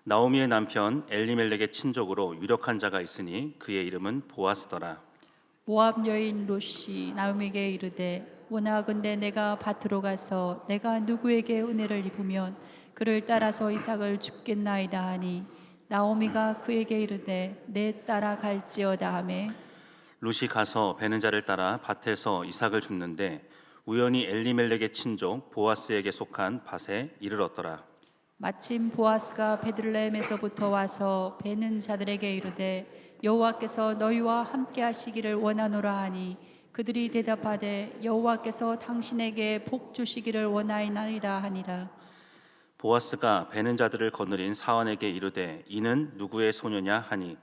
나오미의 남편 엘리멜렉의 친족으로 유력한 자가 있으니 그의 이름은 보아스더라. 모압 여인 롯이 나오미에게 이르되 원하건대 내가 밭으로 가서 내가 누구에게 은혜를 입으면 그를 따라서 이삭을 줍겠나이다 하니 나오미가 그에게 이르되 내 따라 갈지어다 하매 룻이 가서 베는 자를 따라 밭에서 이삭을 줍는데 우연히 엘리멜렉의 친족 보아스에게 속한 밭에 이르렀더라. 마침 보아스가 베들레헴에서부터 와서 베는 자들에게 이르되 여호와께서 너희와 함께 하시기를 원하노라 하니 그들이 대답하되 여호와께서 당신에게 복 주시기를 원하나이다 하니라. 보아스가 베는 자들을 거느린 사환에게 이르되 이는 누구의 소녀냐 하니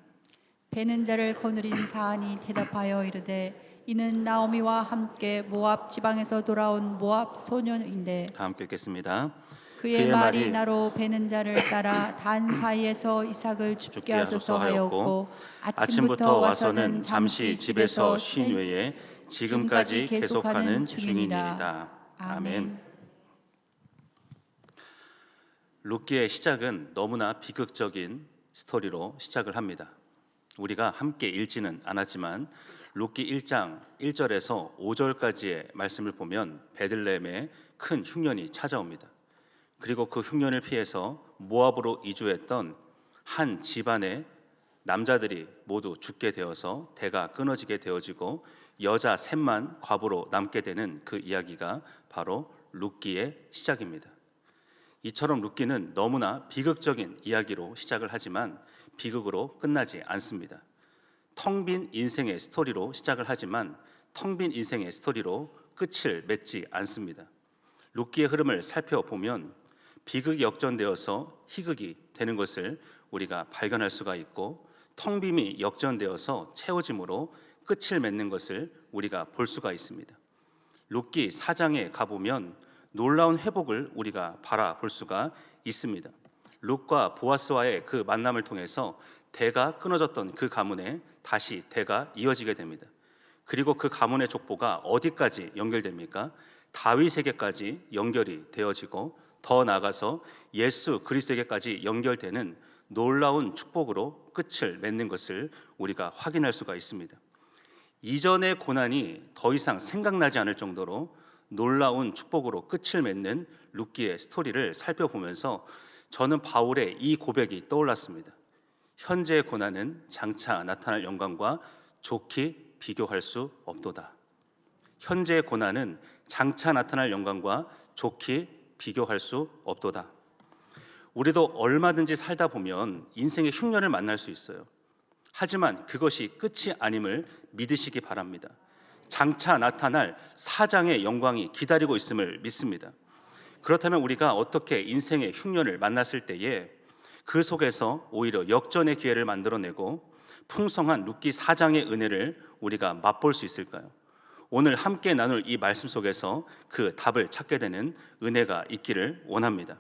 베는 자를 거느린 사안이 대답하여 이르되 이는 나오미와 함께 모압 지방에서 돌아온 모압 소녀인데 다 함께 읽겠습니다. 그의 말이 나로 베는 자를 따라 단 사이에서 이삭을 죽게 하소서 하였고 아침부터 와서는 잠시 집에서 쉰 외에 지금까지 계속하는 중이니이다. 아멘. 룻기의 시작은 너무나 비극적인 스토리로 시작을 합니다. 우리가 함께 읽지는 않았지만 룻기 1장 1절에서 5절까지의 말씀을 보면 베들레헴에 큰 흉년이 찾아옵니다. 그리고 그 흉년을 피해서 모압으로 이주했던 한 집안의 남자들이 모두 죽게 되어서 대가 끊어지게 되어지고 여자 셋만 과부로 남게 되는 그 이야기가 바로 룻기의 시작입니다. 이처럼 룻기는 너무나 비극적인 이야기로 시작을 하지만 비극으로 끝나지 않습니다. 텅 빈 인생의 스토리로 시작을 하지만 텅 빈 인생의 스토리로 끝을 맺지 않습니다. 룻기의 흐름을 살펴보면 비극이 역전되어서 희극이 되는 것을 우리가 발견할 수가 있고 텅 빔이 역전되어서 채워짐으로 끝을 맺는 것을 우리가 볼 수가 있습니다. 룻기 4장에 가보면 놀라운 회복을 우리가 바라볼 수가 있습니다. 룻과 보아스와의 그 만남을 통해서 대가 끊어졌던 그 가문에 다시 대가 이어지게 됩니다. 그리고 그 가문의 족보가 어디까지 연결됩니까? 다윗에게까지 연결이 되어지고 더 나아가서 예수 그리스도에게까지 연결되는 놀라운 축복으로 끝을 맺는 것을 우리가 확인할 수가 있습니다. 이전의 고난이 더 이상 생각나지 않을 정도로 놀라운 축복으로 끝을 맺는 룻기의 스토리를 살펴보면서 저는 바울의 이 고백이 떠올랐습니다. 현재의 고난은 장차 나타날 영광과 좋게 비교할 수 없도다. 현재의 고난은 장차 나타날 영광과 좋게 비교할 수 없도다. 우리도 얼마든지 살다 보면 인생의 흉년을 만날 수 있어요. 하지만 그것이 끝이 아님을 믿으시기 바랍니다. 장차 나타날 사장의 영광이 기다리고 있음을 믿습니다. 그렇다면 우리가 어떻게 인생의 흉년을 만났을 때에 그 속에서 오히려 역전의 기회를 만들어내고 풍성한 룻기 4장의 은혜를 우리가 맛볼 수 있을까요? 오늘 함께 나눌 이 말씀 속에서 그 답을 찾게 되는 은혜가 있기를 원합니다.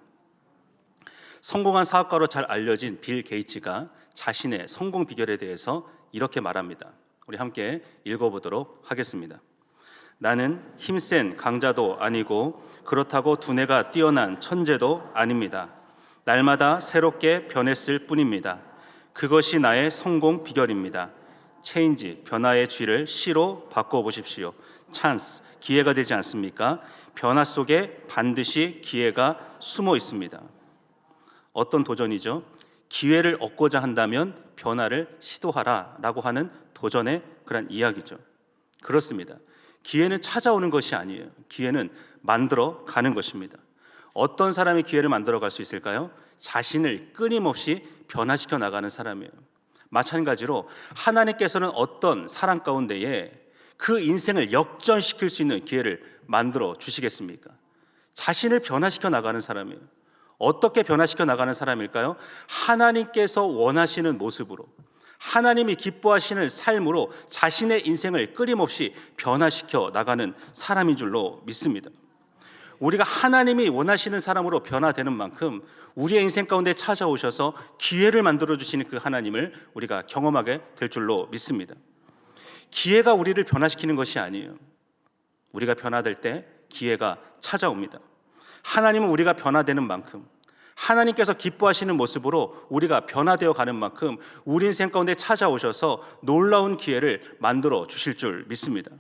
성공한 사업가로 잘 알려진 빌 게이츠가 자신의 성공 비결에 대해서 이렇게 말합니다. 우리 함께 읽어보도록 하겠습니다. 나는 힘센 강자도 아니고 그렇다고 두뇌가 뛰어난 천재도 아닙니다. 날마다 새롭게 변했을 뿐입니다. 그것이 나의 성공 비결입니다. 체인지, 변화의 G를 C로 바꿔보십시오. 찬스, 기회가 되지 않습니까? 변화 속에 반드시 기회가 숨어 있습니다. 어떤 도전이죠? 기회를 얻고자 한다면 변화를 시도하라라고 하는 도전의 그런 이야기죠. 그렇습니다. 기회는 찾아오는 것이 아니에요. 기회는 만들어 가는 것입니다. 어떤 사람이 기회를 만들어 갈 수 있을까요? 자신을 끊임없이 변화시켜 나가는 사람이에요. 마찬가지로 하나님께서는 어떤 사람 가운데에 그 인생을 역전시킬 수 있는 기회를 만들어 주시겠습니까? 자신을 변화시켜 나가는 사람이에요. 어떻게 변화시켜 나가는 사람일까요? 하나님께서 원하시는 모습으로, 하나님이 기뻐하시는 삶으로 자신의 인생을 끊임없이 변화시켜 나가는 사람인 줄로 믿습니다. 우리가 하나님이 원하시는 사람으로 변화되는 만큼 우리의 인생 가운데 찾아오셔서 기회를 만들어 주시는 그 하나님을 우리가 경험하게 될 줄로 믿습니다. 기회가 우리를 변화시키는 것이 아니에요. 우리가 변화될 때 기회가 찾아옵니다. 하나님은 우리가 변화되는 만큼, 하나님께서 기뻐하시는 모습으로 우리가 변화되어 가는 만큼 우리 인생 가운데 찾아오셔서 놀라운 기회를 만들어 주실 줄 믿습니다.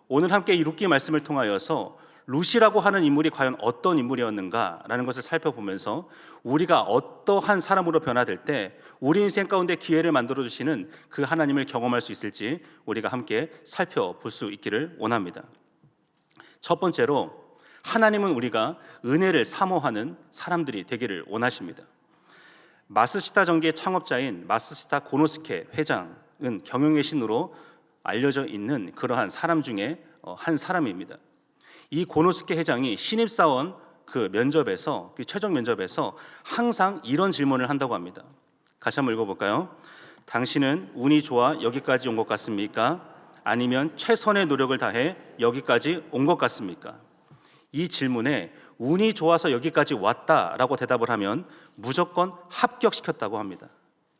오늘 함께 이 룻기 말씀을 통하여서 룻이라고 하는 인물이 과연 어떤 인물이었는가라는 것을 살펴보면서 우리가 어떠한 사람으로 변화될 때 우리 인생 가운데 기회를 만들어 주시는 그 하나님을 경험할 수 있을지 우리가 함께 살펴볼 수 있기를 원합니다. 첫 번째로, 하나님은 우리가 은혜를 사모하는 사람들이 되기를 원하십니다. 마스시타 전기의 창업자인 마스시타 고노스케 회장은 경영의 신으로 알려져 있는 그러한 사람 중에 한 사람입니다. 이 고노스케 회장이 신입사원 그 면접에서, 그 최종 면접에서 항상 이런 질문을 한다고 합니다. 같이 한번 읽어볼까요? 당신은 운이 좋아 여기까지 온 것 같습니까? 아니면 최선의 노력을 다해 여기까지 온 것 같습니까? 이 질문에 운이 좋아서 여기까지 왔다라고 대답을 하면 무조건 합격시켰다고 합니다.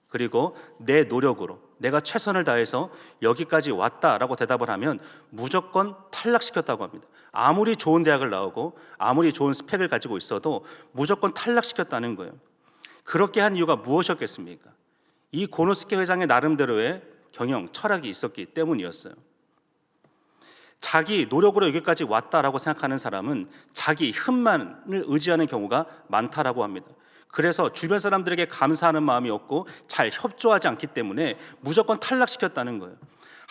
그리고 내 노력으로 내가 최선을 다해서 여기까지 왔다라고 대답을 하면 무조건 탈락시켰다고 합니다. 아무리 좋은 대학을 나오고 아무리 좋은 스펙을 가지고 있어도 무조건 탈락시켰다는 거예요. 그렇게 한 이유가 무엇이었겠습니까? 이 고노스케 회장의 나름대로의 경영 철학이 있었기 때문이었어요. 자기 노력으로 여기까지 왔다라고 생각하는 사람은 자기 힘만을 의지하는 경우가 많다라고 합니다. 그래서 주변 사람들에게 감사하는 마음이 없고 잘 협조하지 않기 때문에 무조건 탈락시켰다는 거예요.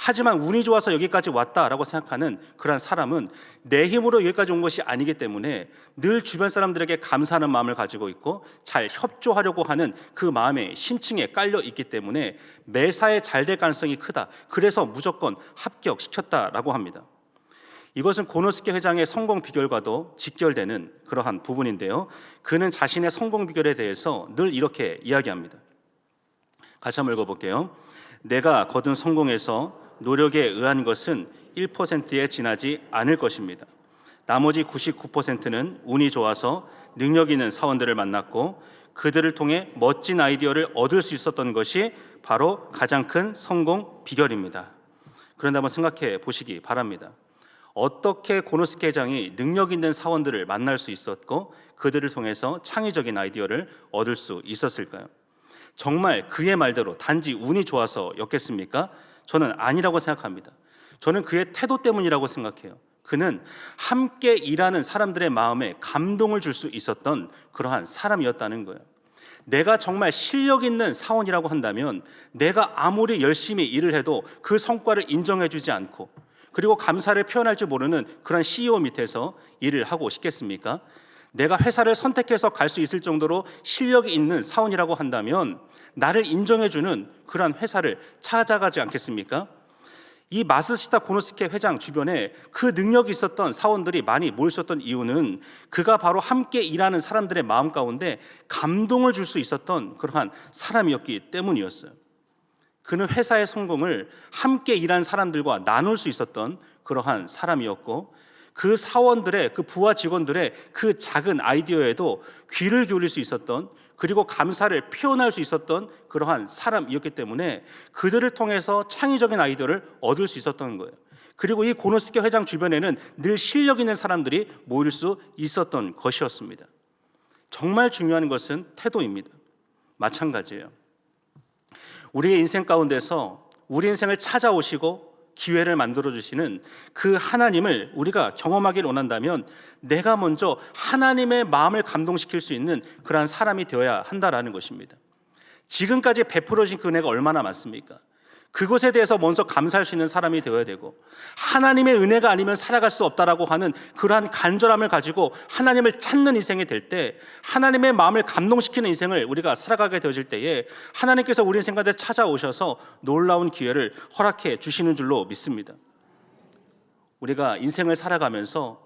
하지만 운이 좋아서 여기까지 왔다라고 생각하는 그런 사람은 내 힘으로 여기까지 온 것이 아니기 때문에 늘 주변 사람들에게 감사하는 마음을 가지고 있고 잘 협조하려고 하는 그 마음에 심층에 깔려 있기 때문에 매사에 잘 될 가능성이 크다. 그래서 무조건 합격시켰다라고 합니다. 이것은 고노스케 회장의 성공 비결과도 직결되는 그러한 부분인데요. 그는 자신의 성공 비결에 대해서 늘 이렇게 이야기합니다. 같이 한번 읽어볼게요. 내가 거둔 성공에서 노력에 의한 것은 1%에 지나지 않을 것입니다. 나머지 99%는 운이 좋아서 능력 있는 사원들을 만났고 그들을 통해 멋진 아이디어를 얻을 수 있었던 것이 바로 가장 큰 성공 비결입니다. 그런데 한번 생각해 보시기 바랍니다. 어떻게 고노스케 회장이 능력 있는 사원들을 만날 수 있었고 그들을 통해서 창의적인 아이디어를 얻을 수 있었을까요? 정말 그의 말대로 단지 운이 좋아서였겠습니까? 저는 아니라고 생각합니다. 저는 그의 태도 때문이라고 생각해요. 그는 함께 일하는 사람들의 마음에 감동을 줄 수 있었던 그러한 사람이었다는 거예요. 내가 정말 실력 있는 사원이라고 한다면 내가 아무리 열심히 일을 해도 그 성과를 인정해 주지 않고 그리고 감사를 표현할 줄 모르는 그런 CEO 밑에서 일을 하고 싶겠습니까? 내가 회사를 선택해서 갈 수 있을 정도로 실력이 있는 사원이라고 한다면 나를 인정해주는 그런 회사를 찾아가지 않겠습니까? 이 마스시타 고노스케 회장 주변에 그 능력이 있었던 사원들이 많이 모였었던 이유는 그가 바로 함께 일하는 사람들의 마음 가운데 감동을 줄 수 있었던 그러한 사람이었기 때문이었어요. 그는 회사의 성공을 함께 일한 사람들과 나눌 수 있었던 그러한 사람이었고 그 사원들의, 그 부하 직원들의 그 작은 아이디어에도 귀를 기울일 수 있었던, 그리고 감사를 표현할 수 있었던 그러한 사람이었기 때문에 그들을 통해서 창의적인 아이디어를 얻을 수 있었던 거예요. 그리고 이 고노스케 회장 주변에는 늘 실력 있는 사람들이 모일 수 있었던 것이었습니다. 정말 중요한 것은 태도입니다. 마찬가지예요. 우리의 인생 가운데서 우리 인생을 찾아오시고 기회를 만들어주시는 그 하나님을 우리가 경험하기를 원한다면 내가 먼저 하나님의 마음을 감동시킬 수 있는 그러한 사람이 되어야 한다라는 것입니다. 지금까지 베풀어진 그 은혜가 얼마나 많습니까? 그것에 대해서 먼저 감사할 수 있는 사람이 되어야 되고, 하나님의 은혜가 아니면 살아갈 수 없다라고 하는 그러한 간절함을 가지고 하나님을 찾는 인생이 될 때, 하나님의 마음을 감동시키는 인생을 우리가 살아가게 되어질 때에 하나님께서 우리 인생 가운데 찾아오셔서 놀라운 기회를 허락해 주시는 줄로 믿습니다. 우리가 인생을 살아가면서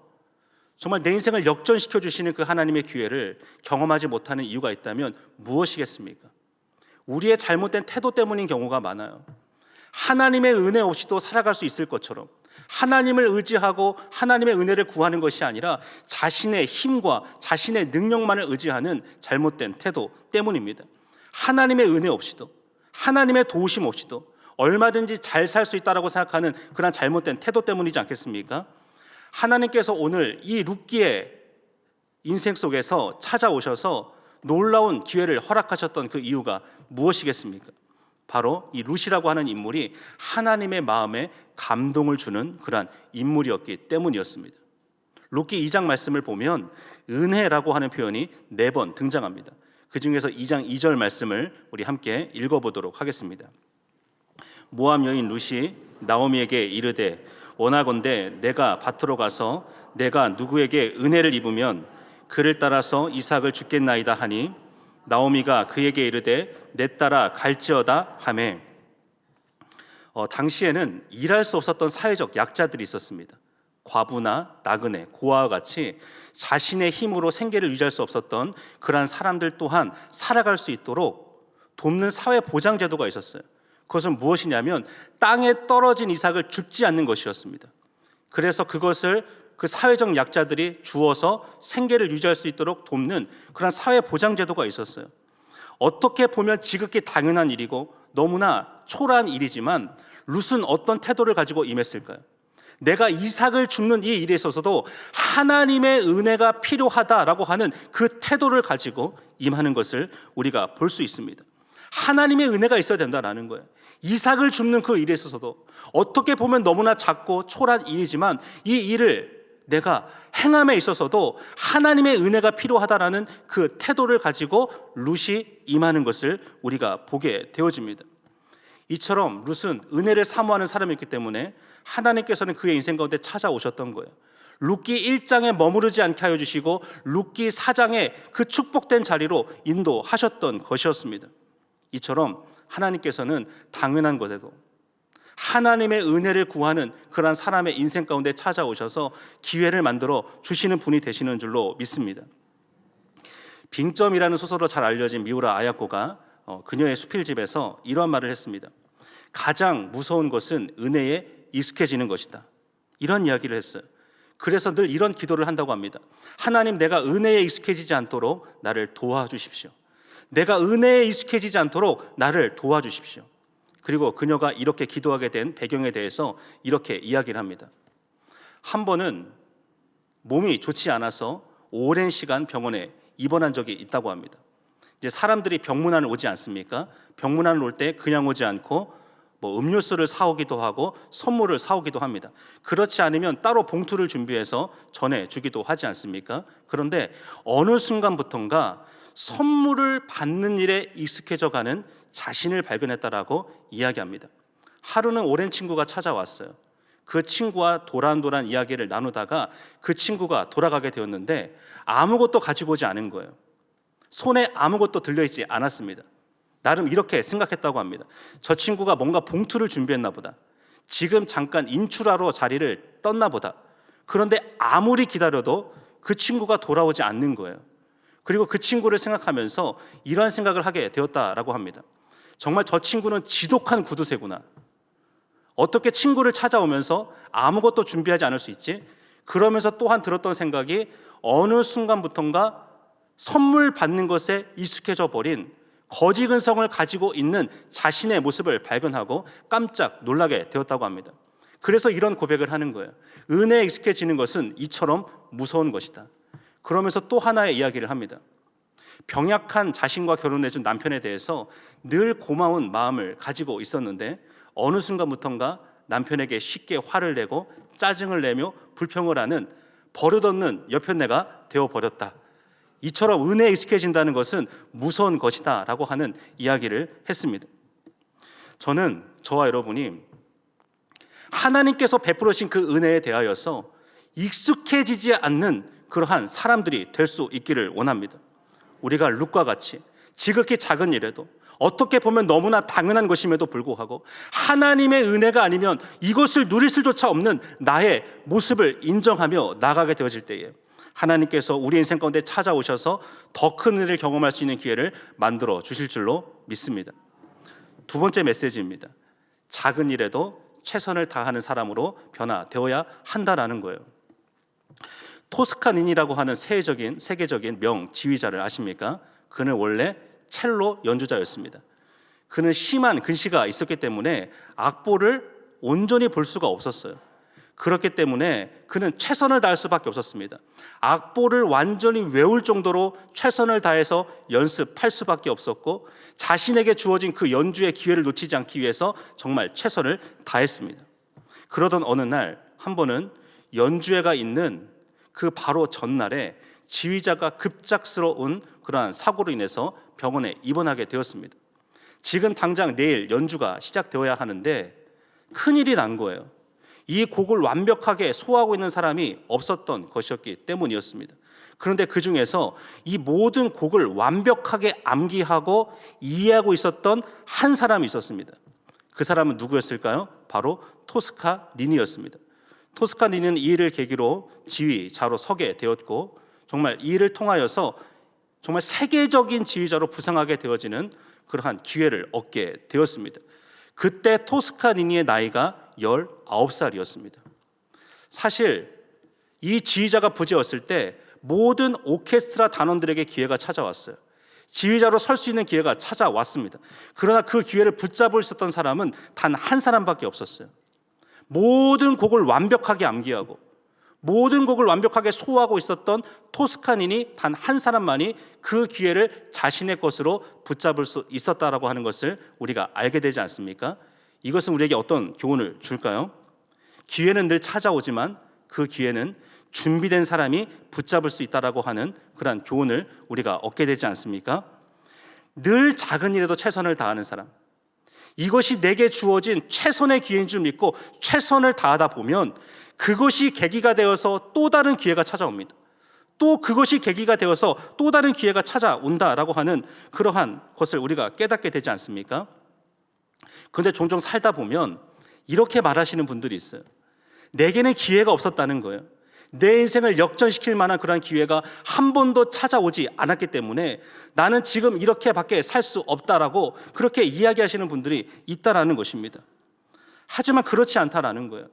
정말 내 인생을 역전시켜 주시는 그 하나님의 기회를 경험하지 못하는 이유가 있다면 무엇이겠습니까? 우리의 잘못된 태도 때문인 경우가 많아요. 하나님의 은혜 없이도 살아갈 수 있을 것처럼 하나님을 의지하고 하나님의 은혜를 구하는 것이 아니라 자신의 힘과 자신의 능력만을 의지하는 잘못된 태도 때문입니다. 하나님의 은혜 없이도, 하나님의 도우심 없이도 얼마든지 잘 살 수 있다고 생각하는 그런 잘못된 태도 때문이지 않겠습니까? 하나님께서 오늘 이 룻기의 인생 속에서 찾아오셔서 놀라운 기회를 허락하셨던 그 이유가 무엇이겠습니까? 바로 이 룻이라고 하는 인물이 하나님의 마음에 감동을 주는 그러한 인물이었기 때문이었습니다. 룻기 2장 말씀을 보면 은혜라고 하는 표현이 4번 등장합니다. 그 중에서 2장 2절 말씀을 우리 함께 읽어보도록 하겠습니다. 모압 여인 룻이 나오미에게 이르되 원하건대 내가 밭으로 가서 내가 누구에게 은혜를 입으면 그를 따라서 이삭을 죽겠나이다 하니 나오미가 그에게 이르되 내 따라 갈지어다 하매 당시에는 일할 수 없었던 사회적 약자들이 있었습니다. 과부나 나그네, 고아와 같이 자신의 힘으로 생계를 유지할 수 없었던 그러한 사람들 또한 살아갈 수 있도록 돕는 사회 보장 제도가 있었어요. 그것은 무엇이냐면 땅에 떨어진 이삭을 줍지 않는 것이었습니다. 그래서 그것을 그 사회적 약자들이 주어서 생계를 유지할 수 있도록 돕는 그런 사회 보장 제도가 있었어요. 어떻게 보면 지극히 당연한 일이고 너무나 초라한 일이지만 룻은 어떤 태도를 가지고 임했을까요? 내가 이삭을 줍는 이 일에 있어서도 하나님의 은혜가 필요하다라고 하는 그 태도를 가지고 임하는 것을 우리가 볼 수 있습니다. 하나님의 은혜가 있어야 된다라는 거예요. 이삭을 줍는 그 일에 있어서도 어떻게 보면 너무나 작고 초라한 일이지만 이 일을 내가 행함에 있어서도 하나님의 은혜가 필요하다라는 그 태도를 가지고 룻이 임하는 것을 우리가 보게 되어집니다. 이처럼 룻은 은혜를 사모하는 사람이었기 때문에 하나님께서는 그의 인생 가운데 찾아오셨던 거예요. 룻기 1장에 머무르지 않게 하여 주시고 룻기 4장에 그 축복된 자리로 인도하셨던 것이었습니다. 이처럼 하나님께서는 당연한 것에도 하나님의 은혜를 구하는 그러한 사람의 인생 가운데 찾아오셔서 기회를 만들어 주시는 분이 되시는 줄로 믿습니다. 빙점이라는 소설로 잘 알려진 미우라 아야코가 그녀의 수필집에서 이러한 말을 했습니다. 가장 무서운 것은 은혜에 익숙해지는 것이다. 이런 이야기를 했어요. 그래서 늘 이런 기도를 한다고 합니다. 하나님, 내가 은혜에 익숙해지지 않도록 나를 도와주십시오. 내가 은혜에 익숙해지지 않도록 나를 도와주십시오. 그리고 그녀가 이렇게 기도하게 된 배경에 대해서 이렇게 이야기를 합니다. 한 번은 몸이 좋지 않아서 오랜 시간 병원에 입원한 적이 있다고 합니다. 이제 사람들이 병문안을 오지 않습니까? 병문안을 올 때 그냥 오지 않고 음료수를 사오기도 하고 선물을 사오기도 합니다. 그렇지 않으면 따로 봉투를 준비해서 전해주기도 하지 않습니까? 그런데 어느 순간부터인가 선물을 받는 일에 익숙해져가는 자신을 발견했다라고 이야기합니다. 하루는 오랜 친구가 찾아왔어요. 그 친구와 도란도란 이야기를 나누다가 그 친구가 돌아가게 되었는데 아무것도 가지고 오지 않은 거예요. 손에 아무것도 들려있지 않았습니다. 나름 이렇게 생각했다고 합니다. 저 친구가 뭔가 봉투를 준비했나 보다. 지금 잠깐 인출하러 자리를 떴나 보다. 그런데 아무리 기다려도 그 친구가 돌아오지 않는 거예요. 그리고 그 친구를 생각하면서 이러한 생각을 하게 되었다라고 합니다. 정말 저 친구는 지독한 구두쇠구나. 어떻게 친구를 찾아오면서 아무것도 준비하지 않을 수 있지? 그러면서 또한 들었던 생각이 어느 순간부터인가 선물 받는 것에 익숙해져 버린 거지 근성을 가지고 있는 자신의 모습을 발견하고 깜짝 놀라게 되었다고 합니다. 그래서 이런 고백을 하는 거예요. 은혜에 익숙해지는 것은 이처럼 무서운 것이다. 그러면서 또 하나의 이야기를 합니다. 병약한 자신과 결혼해준 남편에 대해서 늘 고마운 마음을 가지고 있었는데 어느 순간부터인가 남편에게 쉽게 화를 내고 짜증을 내며 불평을 하는 버릇없는 여편네가 되어버렸다. 이처럼 은혜에 익숙해진다는 것은 무서운 것이다 라고 하는 이야기를 했습니다. 저는 저와 여러분이 하나님께서 베풀으신 그 은혜에 대하여서 익숙해지지 않는 그러한 사람들이 될 수 있기를 원합니다. 우리가 룻과 같이 지극히 작은 일에도 어떻게 보면 너무나 당연한 것임에도 불구하고 하나님의 은혜가 아니면 이것을 누릴 수조차 없는 나의 모습을 인정하며 나가게 되어질 때에 하나님께서 우리 인생 가운데 찾아오셔서 더 큰 은혜를 경험할 수 있는 기회를 만들어 주실 줄로 믿습니다. 두 번째 메시지입니다. 작은 일에도 최선을 다하는 사람으로 변화되어야 한다라는 거예요. 토스카니니라고 하는 세계적인 명지휘자를 아십니까? 그는 원래 첼로 연주자였습니다. 그는 심한 근시가 있었기 때문에 악보를 온전히 볼 수가 없었어요. 그렇기 때문에 그는 최선을 다할 수밖에 없었습니다. 악보를 완전히 외울 정도로 최선을 다해서 연습할 수밖에 없었고, 자신에게 주어진 그 연주의 기회를 놓치지 않기 위해서 정말 최선을 다했습니다. 그러던 어느 날 한 번은 연주회가 있는 그 바로 전날에 지휘자가 급작스러운 그러한 사고로 인해서 병원에 입원하게 되었습니다. 지금 당장 내일 연주가 시작되어야 하는데 큰일이 난 거예요. 이 곡을 완벽하게 소화하고 있는 사람이 없었던 것이었기 때문이었습니다. 그런데 그 중에서 이 모든 곡을 완벽하게 암기하고 이해하고 있었던 한 사람이 있었습니다. 그 사람은 누구였을까요? 바로 토스카니니였습니다. 토스카니니는 이 일을 계기로 지휘자로 서게 되었고, 정말 이 일을 통하여서 정말 세계적인 지휘자로 부상하게 되어지는 그러한 기회를 얻게 되었습니다. 그때 토스카니니의 나이가 19살이었습니다. 사실 이 지휘자가 부재였을 때 모든 오케스트라 단원들에게 기회가 찾아왔어요. 지휘자로 설 수 있는 기회가 찾아왔습니다. 그러나 그 기회를 붙잡을 수 있었던 사람은 단 한 사람밖에 없었어요. 모든 곡을 완벽하게 암기하고 모든 곡을 완벽하게 소화하고 있었던 토스카니니 단 한 사람만이 그 기회를 자신의 것으로 붙잡을 수 있었다라고 하는 것을 우리가 알게 되지 않습니까? 이것은 우리에게 어떤 교훈을 줄까요? 기회는 늘 찾아오지만 그 기회는 준비된 사람이 붙잡을 수 있다라고 하는 그러한 교훈을 우리가 얻게 되지 않습니까? 늘 작은 일에도 최선을 다하는 사람, 이것이 내게 주어진 최선의 기회인 줄 믿고 최선을 다하다 보면 그것이 계기가 되어서 또 다른 기회가 찾아옵니다. 또 그것이 계기가 되어서 또 다른 기회가 찾아온다라고 하는 그러한 것을 우리가 깨닫게 되지 않습니까? 그런데 종종 살다 보면 이렇게 말하시는 분들이 있어요. 내게는 기회가 없었다는 거예요. 내 인생을 역전시킬 만한 그런 기회가 한 번도 찾아오지 않았기 때문에 나는 지금 이렇게밖에 살 수 없다라고 그렇게 이야기하시는 분들이 있다라는 것입니다. 하지만 그렇지 않다라는 거예요.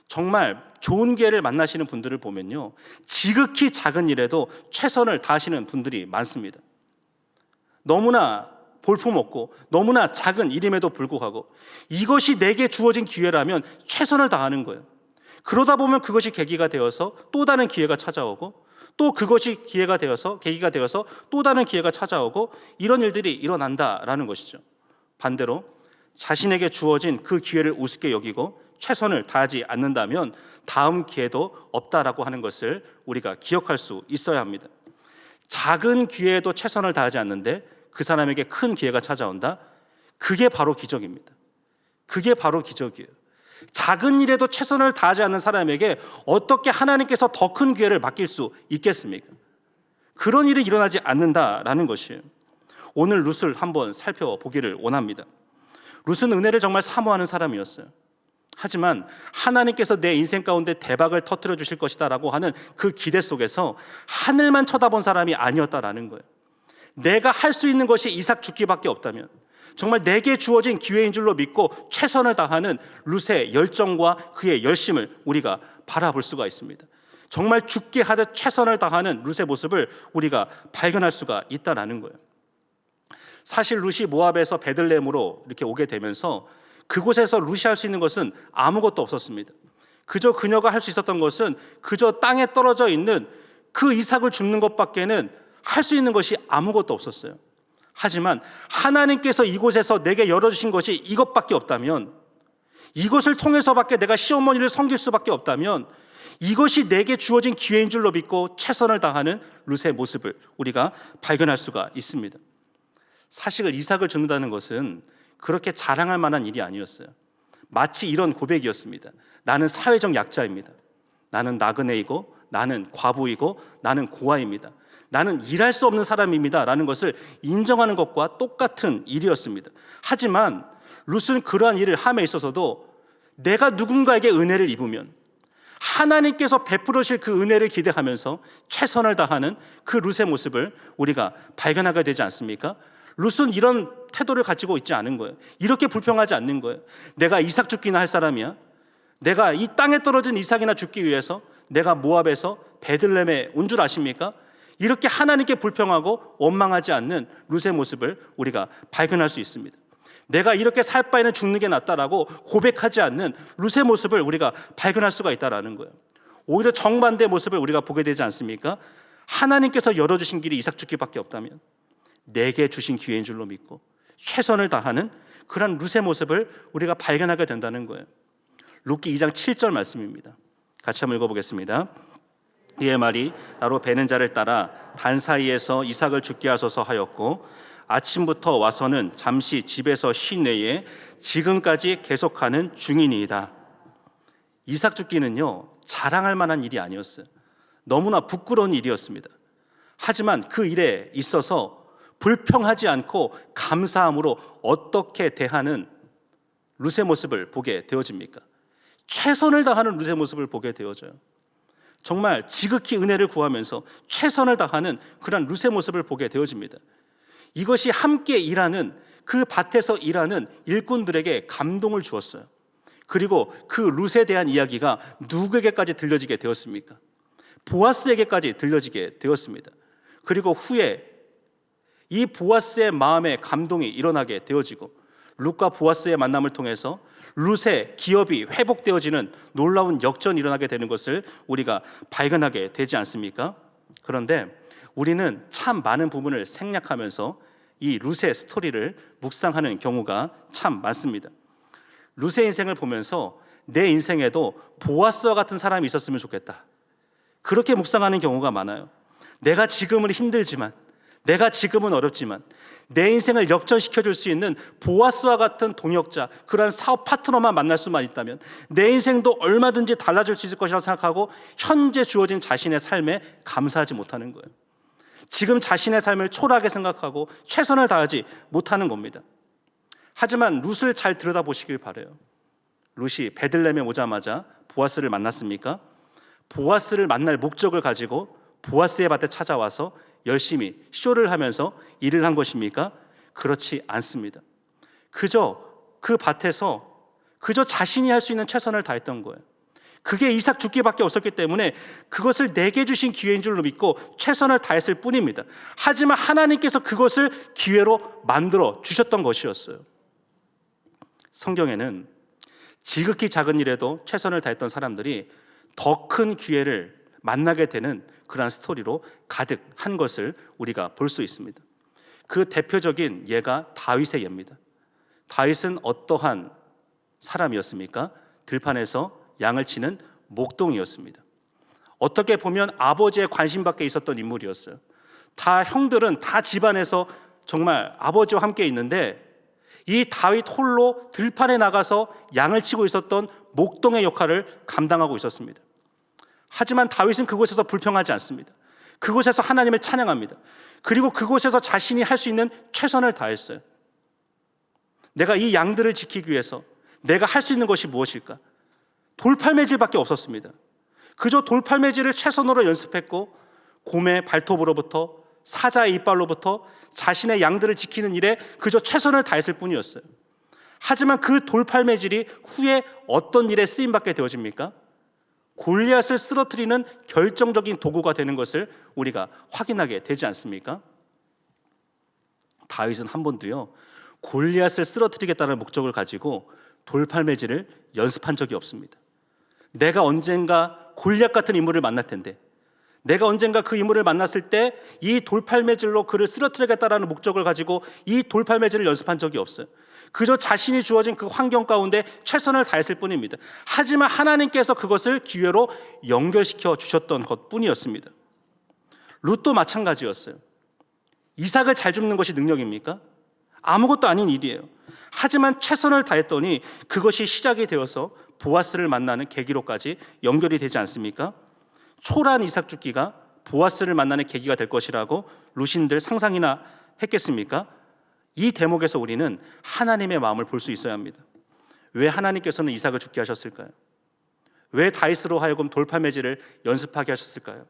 정말 좋은 기회를 만나시는 분들을 보면요, 지극히 작은 일에도 최선을 다하시는 분들이 많습니다. 너무나 볼품없고 너무나 작은 일임에도 불구하고 이것이 내게 주어진 기회라면 최선을 다하는 거예요. 그러다 보면 그것이 계기가 되어서 또 다른 기회가 찾아오고, 또 그것이 계기가 되어서 또 다른 기회가 찾아오고, 이런 일들이 일어난다라는 것이죠. 반대로 자신에게 주어진 그 기회를 우습게 여기고 최선을 다하지 않는다면 다음 기회도 없다라고 하는 것을 우리가 기억할 수 있어야 합니다. 작은 기회에도 최선을 다하지 않는데 그 사람에게 큰 기회가 찾아온다? 그게 바로 기적입니다. 그게 바로 기적이에요. 작은 일에도 최선을 다하지 않는 사람에게 어떻게 하나님께서 더 큰 기회를 맡길 수 있겠습니까? 그런 일이 일어나지 않는다라는 것이에요. 오늘 룻을 한번 살펴보기를 원합니다. 룻은 은혜를 정말 사모하는 사람이었어요. 하지만 하나님께서 내 인생 가운데 대박을 터뜨려 주실 것이다 라고 하는 그 기대 속에서 하늘만 쳐다본 사람이 아니었다라는 거예요. 내가 할 수 있는 것이 이삭 죽기밖에 없다면, 정말 내게 주어진 기회인 줄로 믿고 최선을 다하는 룻의 열정과 그의 열심을 우리가 바라볼 수가 있습니다. 정말 죽게 하듯 최선을 다하는 룻의 모습을 우리가 발견할 수가 있다라는 거예요. 사실 룻이 모압에서 베들레헴으로 이렇게 오게 되면서 그곳에서 룻이 할 수 있는 것은 아무것도 없었습니다. 그저 그녀가 할 수 있었던 것은 그저 땅에 떨어져 있는 그 이삭을 줍는 것밖에는 할 수 있는 것이 아무것도 없었어요. 하지만 하나님께서 이곳에서 내게 열어주신 것이 이것밖에 없다면, 이것을 통해서밖에 내가 시어머니를 섬길 수밖에 없다면, 이것이 내게 주어진 기회인 줄로 믿고 최선을 다하는 룻의 모습을 우리가 발견할 수가 있습니다. 사실 이삭을 줍는다는 것은 그렇게 자랑할 만한 일이 아니었어요. 마치 이런 고백이었습니다. 나는 사회적 약자입니다. 나는 나그네이고 나는 과부이고 나는 고아입니다. 나는 일할 수 없는 사람입니다 라는 것을 인정하는 것과 똑같은 일이었습니다. 하지만 룻은 그러한 일을 함에 있어서도 내가 누군가에게 은혜를 입으면 하나님께서 베풀으실 그 은혜를 기대하면서 최선을 다하는 그 룻의 모습을 우리가 발견하게 되지 않습니까? 룻은 이런 태도를 가지고 있지 않은 거예요. 이렇게 불평하지 않는 거예요. 내가 이삭 죽기나 할 사람이야. 내가 이 땅에 떨어진 이삭이나 죽기 위해서 내가 모압에서 베들레헴에 온 줄 아십니까? 이렇게 하나님께 불평하고 원망하지 않는 룻의 모습을 우리가 발견할 수 있습니다. 내가 이렇게 살 바에는 죽는 게 낫다라고 고백하지 않는 룻의 모습을 우리가 발견할 수가 있다라는 거예요. 오히려 정반대의 모습을 우리가 보게 되지 않습니까? 하나님께서 열어주신 길이 이삭 죽기밖에 없다면 내게 주신 기회인 줄로 믿고 최선을 다하는 그런 룻의 모습을 우리가 발견하게 된다는 거예요. 룻기 2장 7절 말씀입니다. 같이 한번 읽어보겠습니다. 이의 말이 나로 베는 자를 따라 단 사이에서 이삭을 죽게 하소서 하였고 아침부터 와서는 잠시 집에서 쉰 후에 지금까지 계속하는 중이니이다. 이삭 죽기는요, 자랑할 만한 일이 아니었어요. 너무나 부끄러운 일이었습니다. 하지만 그 일에 있어서 불평하지 않고 감사함으로 어떻게 대하는 룻의 모습을 보게 되어집니까? 최선을 다하는 룻의 모습을 보게 되어져요. 정말 지극히 은혜를 구하면서 최선을 다하는 그런 룻의 모습을 보게 되어집니다. 이것이 함께 일하는 그 밭에서 일하는 일꾼들에게 감동을 주었어요. 그리고 그 룻에 대한 이야기가 누구에게까지 들려지게 되었습니까? 보아스에게까지 들려지게 되었습니다. 그리고 후에 이 보아스의 마음에 감동이 일어나게 되어지고 룻과 보아스의 만남을 통해서 룻의 기업이 회복되어지는 놀라운 역전이 일어나게 되는 것을 우리가 발견하게 되지 않습니까? 그런데 우리는 참 많은 부분을 생략하면서 이 룻의 스토리를 묵상하는 경우가 참 많습니다. 룻의 인생을 보면서 내 인생에도 보아스와 같은 사람이 있었으면 좋겠다, 그렇게 묵상하는 경우가 많아요. 내가 지금은 힘들지만, 내가 지금은 어렵지만 내 인생을 역전시켜 줄 수 있는 보아스와 같은 동역자, 그러한 사업 파트너만 만날 수만 있다면 내 인생도 얼마든지 달라질 수 있을 것이라고 생각하고 현재 주어진 자신의 삶에 감사하지 못하는 거예요. 지금 자신의 삶을 초라하게 생각하고 최선을 다하지 못하는 겁니다. 하지만 룻을 잘 들여다보시길 바라요. 룻이 베들레헴에 오자마자 보아스를 만났습니까? 보아스를 만날 목적을 가지고 보아스의 밭에 찾아와서 열심히 쇼를 하면서 일을 한 것입니까? 그렇지 않습니다. 그저 그 밭에서 그저 자신이 할 수 있는 최선을 다했던 거예요. 그게 이삭 죽기밖에 없었기 때문에 그것을 내게 주신 기회인 줄로 믿고 최선을 다했을 뿐입니다. 하지만 하나님께서 그것을 기회로 만들어 주셨던 것이었어요. 성경에는 지극히 작은 일에도 최선을 다했던 사람들이 더 큰 기회를 만나게 되는 그러한 스토리로 가득한 것을 우리가 볼 수 있습니다. 그 대표적인 예가 다윗의 예입니다. 다윗은 어떠한 사람이었습니까? 들판에서 양을 치는 목동이었습니다. 어떻게 보면 아버지의 관심 밖에 있었던 인물이었어요. 다 형들은 다 집안에서 정말 아버지와 함께 있는데 이 다윗 홀로 들판에 나가서 양을 치고 있었던 목동의 역할을 감당하고 있었습니다. 하지만 다윗은 그곳에서 불평하지 않습니다. 그곳에서 하나님을 찬양합니다. 그리고 그곳에서 자신이 할 수 있는 최선을 다했어요. 내가 이 양들을 지키기 위해서 내가 할 수 있는 것이 무엇일까? 돌팔매질밖에 없었습니다. 그저 돌팔매질을 최선으로 연습했고 곰의 발톱으로부터 사자의 이빨로부터 자신의 양들을 지키는 일에 그저 최선을 다했을 뿐이었어요. 하지만 그 돌팔매질이 후에 어떤 일에 쓰임받게 되어집니까? 골리앗을 쓰러뜨리는 결정적인 도구가 되는 것을 우리가 확인하게 되지 않습니까? 다윗은 한 번도요, 골리앗을 쓰러뜨리겠다는 목적을 가지고 돌팔매질을 연습한 적이 없습니다. 내가 언젠가 골리앗 같은 인물을 만날 텐데, 내가 언젠가 그 인물을 만났을 때 이 돌팔매질로 그를 쓰러뜨리겠다라는 목적을 가지고 이 돌팔매질을 연습한 적이 없어요. 그저 자신이 주어진 그 환경 가운데 최선을 다했을 뿐입니다. 하지만 하나님께서 그것을 기회로 연결시켜 주셨던 것뿐이었습니다. 룻도 마찬가지였어요. 이삭을 잘 줍는 것이 능력입니까? 아무것도 아닌 일이에요. 하지만 최선을 다했더니 그것이 시작이 되어서 보아스를 만나는 계기로까지 연결이 되지 않습니까? 초라한 이삭 죽기가 보아스를 만나는 계기가 될 것이라고 룻인들 상상이나 했겠습니까? 이 대목에서 우리는 하나님의 마음을 볼 수 있어야 합니다. 왜 하나님께서는 이삭을 죽게 하셨을까요? 왜 다윗으로 하여금 돌팔매질을 연습하게 하셨을까요?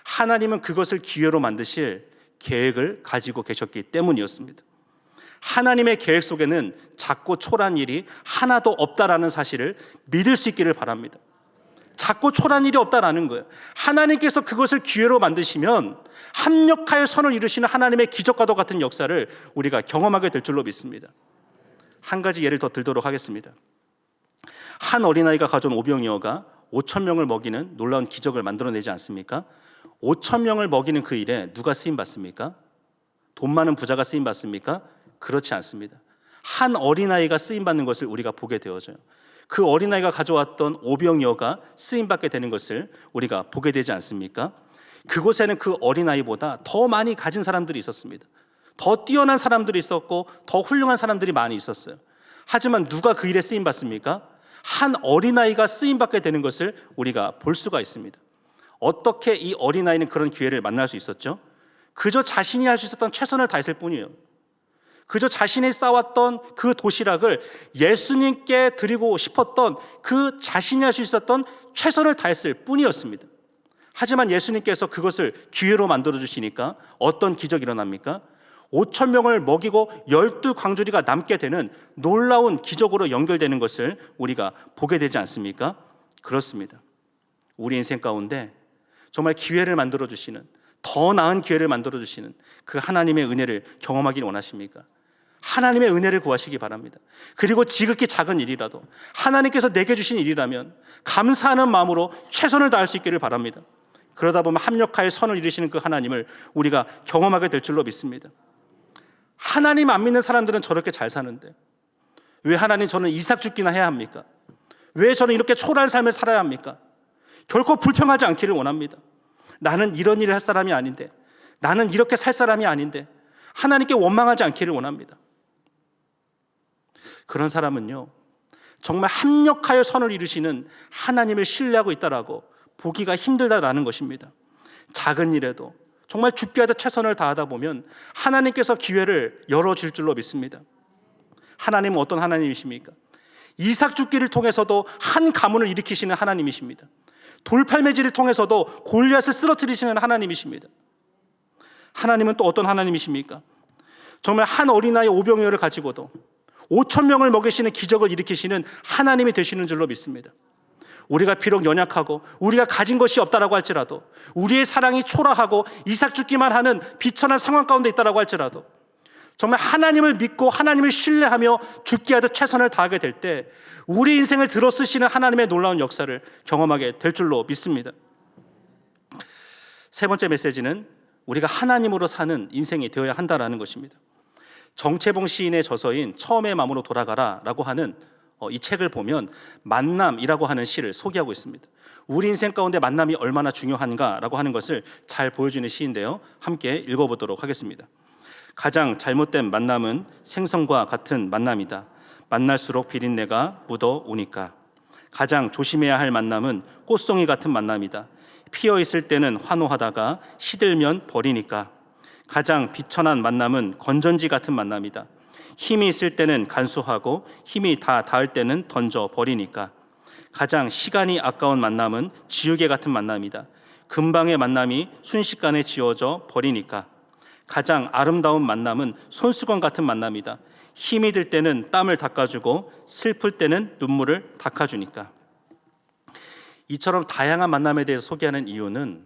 하나님은 그것을 기회로 만드실 계획을 가지고 계셨기 때문이었습니다. 하나님의 계획 속에는 작고 초라한 일이 하나도 없다라는 사실을 믿을 수 있기를 바랍니다. 작고 초라한 일이 없다라는 거예요. 하나님께서 그것을 기회로 만드시면 합력하여 선을 이루시는 하나님의 기적과도 같은 역사를 우리가 경험하게 될 줄로 믿습니다. 한 가지 예를 더 들도록 하겠습니다. 한 어린아이가 가져온 오병이어가 5천 명을 먹이는 놀라운 기적을 만들어내지 않습니까? 5천 명을 먹이는 그 일에 누가 쓰임받습니까? 돈 많은 부자가 쓰임받습니까? 그렇지 않습니다. 한 어린아이가 쓰임받는 것을 우리가 보게 되어져요. 그 어린아이가 가져왔던 오병이어가 쓰임받게 되는 것을 우리가 보게 되지 않습니까? 그곳에는 그 어린아이보다 더 많이 가진 사람들이 있었습니다. 더 뛰어난 사람들이 있었고 더 훌륭한 사람들이 많이 있었어요. 하지만 누가 그 일에 쓰임받습니까? 한 어린아이가 쓰임받게 되는 것을 우리가 볼 수가 있습니다. 어떻게 이 어린아이는 그런 기회를 만날 수 있었죠? 그저 자신이 할 수 있었던 최선을 다했을 뿐이에요. 그저 자신이 쌓았던 그 도시락을 예수님께 드리고 싶었던 그 자신이 할 수 있었던 최선을 다했을 뿐이었습니다. 하지만 예수님께서 그것을 기회로 만들어주시니까 어떤 기적이 일어납니까? 5천 명을 먹이고 12광주리가 남게 되는 놀라운 기적으로 연결되는 것을 우리가 보게 되지 않습니까? 그렇습니다. 우리 인생 가운데 정말 기회를 만들어주시는, 더 나은 기회를 만들어주시는 그 하나님의 은혜를 경험하기를 원하십니까? 하나님의 은혜를 구하시기 바랍니다. 그리고 지극히 작은 일이라도 하나님께서 내게 주신 일이라면 감사하는 마음으로 최선을 다할 수 있기를 바랍니다. 그러다 보면 합력하여 선을 이루시는 그 하나님을 우리가 경험하게 될 줄로 믿습니다. 하나님 안 믿는 사람들은 저렇게 잘 사는데 왜 하나님 저는 이삭 죽기나 해야 합니까? 왜 저는 이렇게 초라한 삶을 살아야 합니까? 결코 불평하지 않기를 원합니다. 나는 이런 일을 할 사람이 아닌데, 나는 이렇게 살 사람이 아닌데 하나님께 원망하지 않기를 원합니다. 그런 사람은요, 정말 합력하여 선을 이루시는 하나님을 신뢰하고 있다라고 보기가 힘들다라는 것입니다. 작은 일에도 정말 죽게 하듯 최선을 다하다 보면 하나님께서 기회를 열어줄 줄로 믿습니다. 하나님은 어떤 하나님이십니까? 이삭 죽기를 통해서도 한 가문을 일으키시는 하나님이십니다. 돌팔매질을 통해서도 골리앗을 쓰러뜨리시는 하나님이십니다. 하나님은 또 어떤 하나님이십니까? 정말 한 어린아이 오병이어를 가지고도 5천 명을 먹이시는 기적을 일으키시는 하나님이 되시는 줄로 믿습니다. 우리가 비록 연약하고 우리가 가진 것이 없다라고 할지라도, 우리의 사랑이 초라하고 이삭 죽기만 하는 비천한 상황 가운데 있다라고 할지라도 정말 하나님을 믿고 하나님을 신뢰하며 죽게 하듯 최선을 다하게 될 때 우리 인생을 들어쓰시는 하나님의 놀라운 역사를 경험하게 될 줄로 믿습니다. 세 번째 메시지는 우리가 하나님으로 사는 인생이 되어야 한다라는 것입니다. 정채봉 시인의 저서인 처음의 마음으로 돌아가라라고 하는 이 책을 보면 만남이라고 하는 시를 소개하고 있습니다. 우리 인생 가운데 만남이 얼마나 중요한가라고 하는 것을 잘 보여주는 시인데요, 함께 읽어보도록 하겠습니다. 가장 잘못된 만남은 생선과 같은 만남이다. 만날수록 비린내가 묻어오니까. 가장 조심해야 할 만남은 꽃송이 같은 만남이다. 피어있을 때는 환호하다가 시들면 버리니까. 가장 비천한 만남은 건전지 같은 만남이다. 힘이 있을 때는 간수하고 힘이 다 닿을 때는 던져버리니까. 가장 시간이 아까운 만남은 지우개 같은 만남이다. 금방의 만남이 순식간에 지워져 버리니까. 가장 아름다운 만남은 손수건 같은 만남이다. 힘이 들 때는 땀을 닦아주고 슬플 때는 눈물을 닦아주니까. 이처럼 다양한 만남에 대해서 소개하는 이유는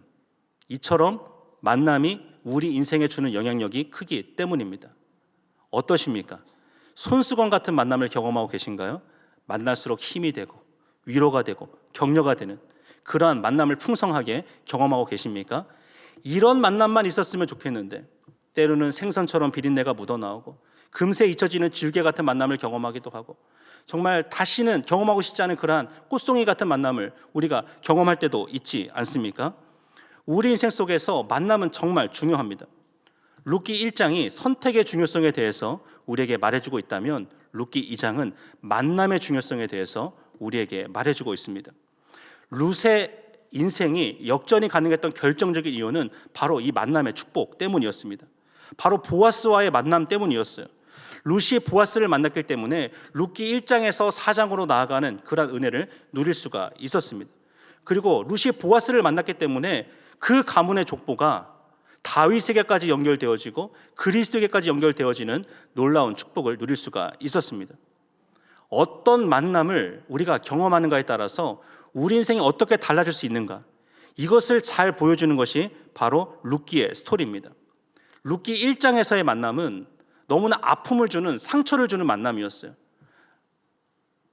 이처럼 만남이 우리 인생에 주는 영향력이 크기 때문입니다. 어떠십니까? 손수건 같은 만남을 경험하고 계신가요? 만날수록 힘이 되고 위로가 되고 격려가 되는 그러한 만남을 풍성하게 경험하고 계십니까? 이런 만남만 있었으면 좋겠는데 때로는 생선처럼 비린내가 묻어나오고 금세 잊혀지는 지우개 같은 만남을 경험하기도 하고 정말 다시는 경험하고 싶지 않은 그러한 꽃송이 같은 만남을 우리가 경험할 때도 있지 않습니까? 우리 인생 속에서 만남은 정말 중요합니다. 룻기 1장이 선택의 중요성에 대해서 우리에게 말해주고 있다면 룻기 2장은 만남의 중요성에 대해서 우리에게 말해주고 있습니다. 룻의 인생이 역전이 가능했던 결정적인 이유는 바로 이 만남의 축복 때문이었습니다. 바로 보아스와의 만남 때문이었어요. 룻이 보아스를 만났기 때문에 룻기 1장에서 4장으로 나아가는 그런 은혜를 누릴 수가 있었습니다. 그리고 룻이 보아스를 만났기 때문에 그 가문의 족보가 다윗에게까지 연결되어지고 그리스도에게까지 연결되어지는 놀라운 축복을 누릴 수가 있었습니다. 어떤 만남을 우리가 경험하는가에 따라서 우리 인생이 어떻게 달라질 수 있는가, 이것을 잘 보여주는 것이 바로 룻기의 스토리입니다. 룻기 1장에서의 만남은 너무나 아픔을 주는, 상처를 주는 만남이었어요.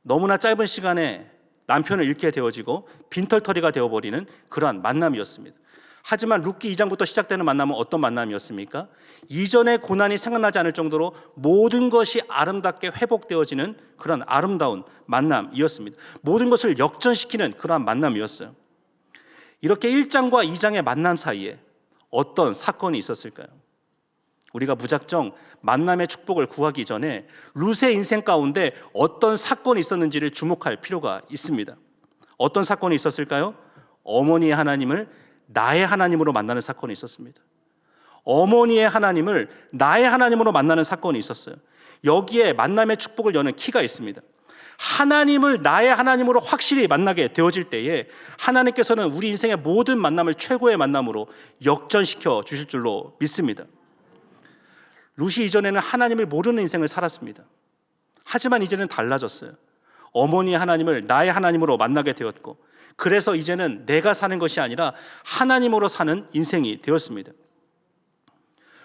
너무나 짧은 시간에 남편을 잃게 되어지고 빈털터리가 되어버리는 그러한 만남이었습니다. 하지만 룻기 2장부터 시작되는 만남은 어떤 만남이었습니까? 이전의 고난이 생각나지 않을 정도로 모든 것이 아름답게 회복되어지는 그런 아름다운 만남이었습니다. 모든 것을 역전시키는 그러한 만남이었어요. 이렇게 1장과 2장의 만남 사이에 어떤 사건이 있었을까요? 우리가 무작정 만남의 축복을 구하기 전에 룻의 인생 가운데 어떤 사건이 있었는지를 주목할 필요가 있습니다. 어떤 사건이 있었을까요? 어머니의 하나님을 나의 하나님으로 만나는 사건이 있었습니다. 어머니의 하나님을 나의 하나님으로 만나는 사건이 있었어요. 여기에 만남의 축복을 여는 키가 있습니다. 하나님을 나의 하나님으로 확실히 만나게 되어질 때에 하나님께서는 우리 인생의 모든 만남을 최고의 만남으로 역전시켜 주실 줄로 믿습니다. 룻이 이전에는 하나님을 모르는 인생을 살았습니다. 하지만 이제는 달라졌어요. 어머니의 하나님을 나의 하나님으로 만나게 되었고, 그래서 이제는 내가 사는 것이 아니라 하나님으로 사는 인생이 되었습니다.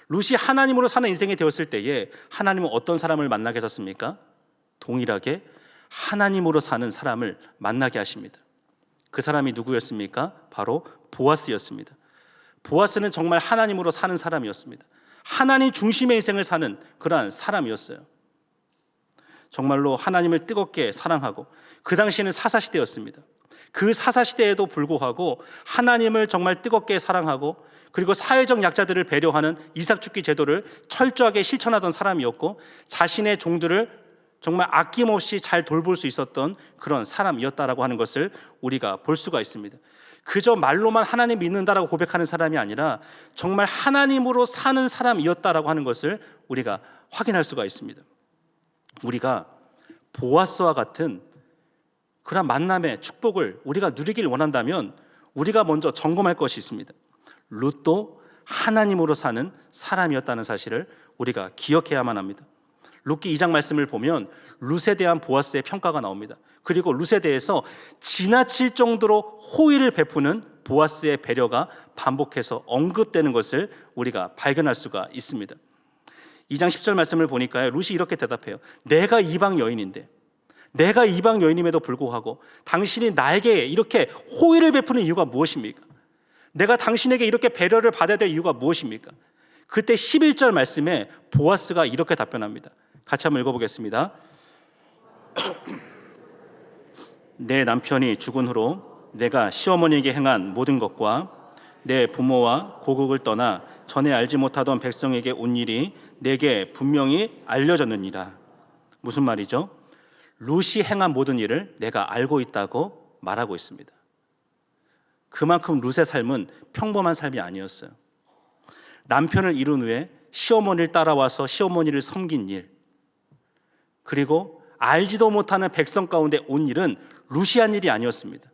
룻이 하나님으로 사는 인생이 되었을 때에 하나님은 어떤 사람을 만나게 하셨습니까? 동일하게 하나님으로 사는 사람을 만나게 하십니다. 그 사람이 누구였습니까? 바로 보아스였습니다. 보아스는 정말 하나님으로 사는 사람이었습니다. 하나님 중심의 인생을 사는 그러한 사람이었어요. 정말로 하나님을 뜨겁게 사랑하고, 그 당시에는 사사시대였습니다. 그 사사시대에도 불구하고 하나님을 정말 뜨겁게 사랑하고, 그리고 사회적 약자들을 배려하는 이삭죽기 제도를 철저하게 실천하던 사람이었고, 자신의 종들을 정말 아낌없이 잘 돌볼 수 있었던 그런 사람이었다라고 하는 것을 우리가 볼 수가 있습니다. 그저 말로만 하나님 믿는다라고 고백하는 사람이 아니라 정말 하나님으로 사는 사람이었다라고 하는 것을 우리가 확인할 수가 있습니다. 우리가 보아스와 같은 그런 만남의 축복을 우리가 누리길 원한다면 우리가 먼저 점검할 것이 있습니다. 룻도 하나님으로 사는 사람이었다는 사실을 우리가 기억해야만 합니다. 룻기 2장 말씀을 보면 룻에 대한 보아스의 평가가 나옵니다. 그리고 룻에 대해서 지나칠 정도로 호의를 베푸는 보아스의 배려가 반복해서 언급되는 것을 우리가 발견할 수가 있습니다. 2장 10절 말씀을 보니까요, 룻이 이렇게 대답해요. 내가 이방 여인인데, 내가 이방 여인임에도 불구하고 당신이 나에게 이렇게 호의를 베푸는 이유가 무엇입니까? 내가 당신에게 이렇게 배려를 받아야 될 이유가 무엇입니까? 그때 11절 말씀에 보아스가 이렇게 답변합니다. 같이 한번 읽어보겠습니다. 내 남편이 죽은 후로 내가 시어머니에게 행한 모든 것과 내 부모와 고국을 떠나 전에 알지 못하던 백성에게 온 일이 내게 분명히 알려졌느니라. 무슨 말이죠? 룻이 행한 모든 일을 내가 알고 있다고 말하고 있습니다. 그만큼 룻의 삶은 평범한 삶이 아니었어요. 남편을 잃은 후에 시어머니를 따라와서 시어머니를 섬긴 일, 그리고 알지도 못하는 백성 가운데 온 일은 룻이 한 일이 아니었습니다.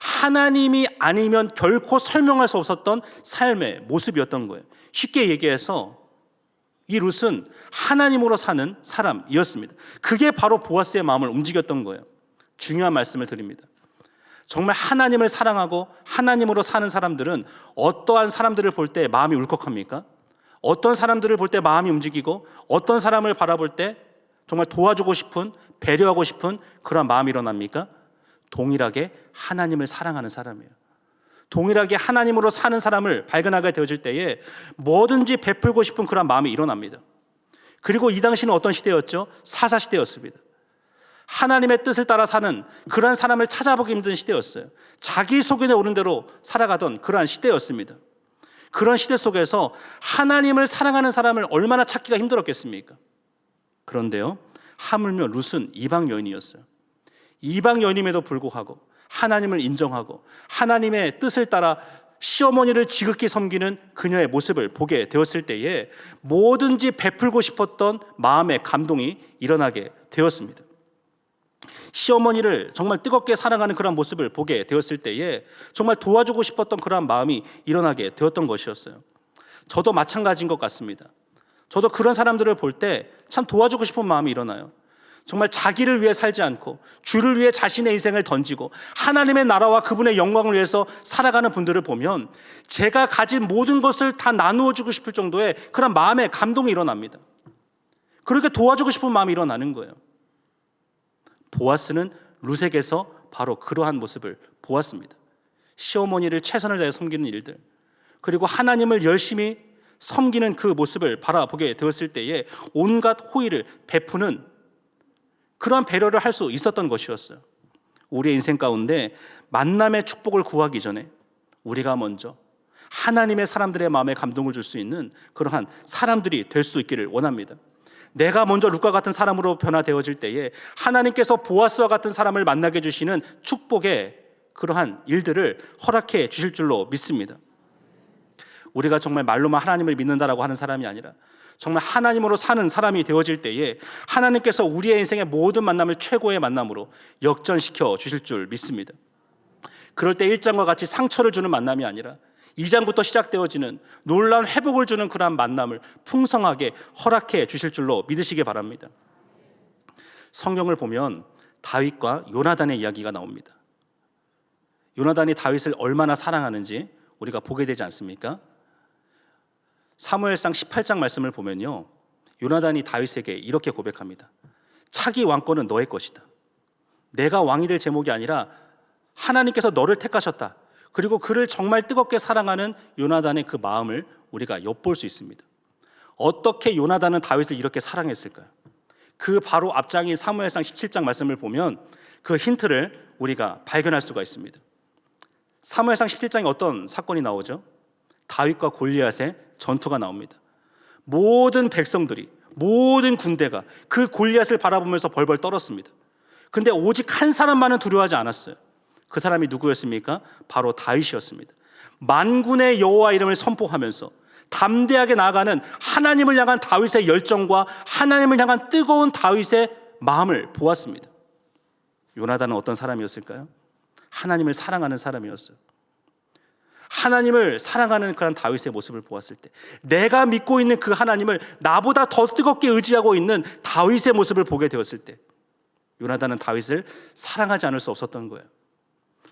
하나님이 아니면 결코 설명할 수 없었던 삶의 모습이었던 거예요. 쉽게 얘기해서 이 룻은 하나님으로 사는 사람이었습니다. 그게 바로 보아스의 마음을 움직였던 거예요. 중요한 말씀을 드립니다. 정말 하나님을 사랑하고 하나님으로 사는 사람들은 어떠한 사람들을 볼 때 마음이 울컥합니까? 어떤 사람들을 볼 때 마음이 움직이고, 어떤 사람을 바라볼 때 정말 도와주고 싶은, 배려하고 싶은 그런 마음이 일어납니까? 동일하게 하나님을 사랑하는 사람이에요. 동일하게 하나님으로 사는 사람을 발견하게 되어질 때에 뭐든지 베풀고 싶은 그런 마음이 일어납니다. 그리고 이 당시는 어떤 시대였죠? 사사시대였습니다. 하나님의 뜻을 따라 사는 그러한 사람을 찾아보기 힘든 시대였어요. 자기 소견에 오른 대로 살아가던 그러한 시대였습니다. 그런 시대 속에서 하나님을 사랑하는 사람을 얼마나 찾기가 힘들었겠습니까? 그런데요, 하물며 룻은 이방 여인이었어요. 이방 여인임에도 불구하고 하나님을 인정하고 하나님의 뜻을 따라 시어머니를 지극히 섬기는 그녀의 모습을 보게 되었을 때에 뭐든지 베풀고 싶었던 마음의 감동이 일어나게 되었습니다. 시어머니를 정말 뜨겁게 사랑하는 그런 모습을 보게 되었을 때에 정말 도와주고 싶었던 그런 마음이 일어나게 되었던 것이었어요. 저도 마찬가지인 것 같습니다. 저도 그런 사람들을 볼 때 참 도와주고 싶은 마음이 일어나요. 정말 자기를 위해 살지 않고 주를 위해 자신의 인생을 던지고 하나님의 나라와 그분의 영광을 위해서 살아가는 분들을 보면 제가 가진 모든 것을 다 나누어 주고 싶을 정도의 그런 마음의 감동이 일어납니다. 그렇게 도와주고 싶은 마음이 일어나는 거예요. 보아스는 룻에게서 바로 그러한 모습을 보았습니다. 시어머니를 최선을 다해 섬기는 일들, 그리고 하나님을 열심히 섬기는 그 모습을 바라보게 되었을 때에 온갖 호의를 베푸는 그러한 배려를 할 수 있었던 것이었어요. 우리의 인생 가운데 만남의 축복을 구하기 전에 우리가 먼저 하나님의 사람들의 마음에 감동을 줄 수 있는 그러한 사람들이 될 수 있기를 원합니다. 내가 먼저 룻과 같은 사람으로 변화되어질 때에 하나님께서 보아스와 같은 사람을 만나게 해주시는 축복의 그러한 일들을 허락해 주실 줄로 믿습니다. 우리가 정말 말로만 하나님을 믿는다라고 하는 사람이 아니라 정말 하나님으로 사는 사람이 되어질 때에 하나님께서 우리의 인생의 모든 만남을 최고의 만남으로 역전시켜 주실 줄 믿습니다. 그럴 때 1장과 같이 상처를 주는 만남이 아니라 2장부터 시작되어지는 놀라운 회복을 주는 그러한 만남을 풍성하게 허락해 주실 줄로 믿으시기 바랍니다. 성경을 보면 다윗과 요나단의 이야기가 나옵니다. 요나단이 다윗을 얼마나 사랑하는지 우리가 보게 되지 않습니까? 사무엘상 18장 말씀을 보면요, 요나단이 다윗에게 이렇게 고백합니다. 차기 왕권은 너의 것이다. 내가 왕이 될 제목이 아니라 하나님께서 너를 택하셨다. 그리고 그를 정말 뜨겁게 사랑하는 요나단의 그 마음을 우리가 엿볼 수 있습니다. 어떻게 요나단은 다윗을 이렇게 사랑했을까요? 그 바로 앞장인 사무엘상 17장 말씀을 보면 그 힌트를 우리가 발견할 수가 있습니다. 사무엘상 17장에 어떤 사건이 나오죠? 다윗과 골리앗의 전투가 나옵니다. 모든 백성들이, 모든 군대가 그 골리앗을 바라보면서 벌벌 떨었습니다. 근데 오직 한 사람만은 두려워하지 않았어요. 그 사람이 누구였습니까? 바로 다윗이었습니다. 만군의 여호와 이름을 선포하면서 담대하게 나아가는 하나님을 향한 다윗의 열정과 하나님을 향한 뜨거운 다윗의 마음을 보았습니다. 요나단은 어떤 사람이었을까요? 하나님을 사랑하는 사람이었어요. 하나님을 사랑하는 그런 다윗의 모습을 보았을 때 내가 믿고 있는 그 하나님을 나보다 더 뜨겁게 의지하고 있는 다윗의 모습을 보게 되었을 때 요나단은 다윗을 사랑하지 않을 수 없었던 거예요.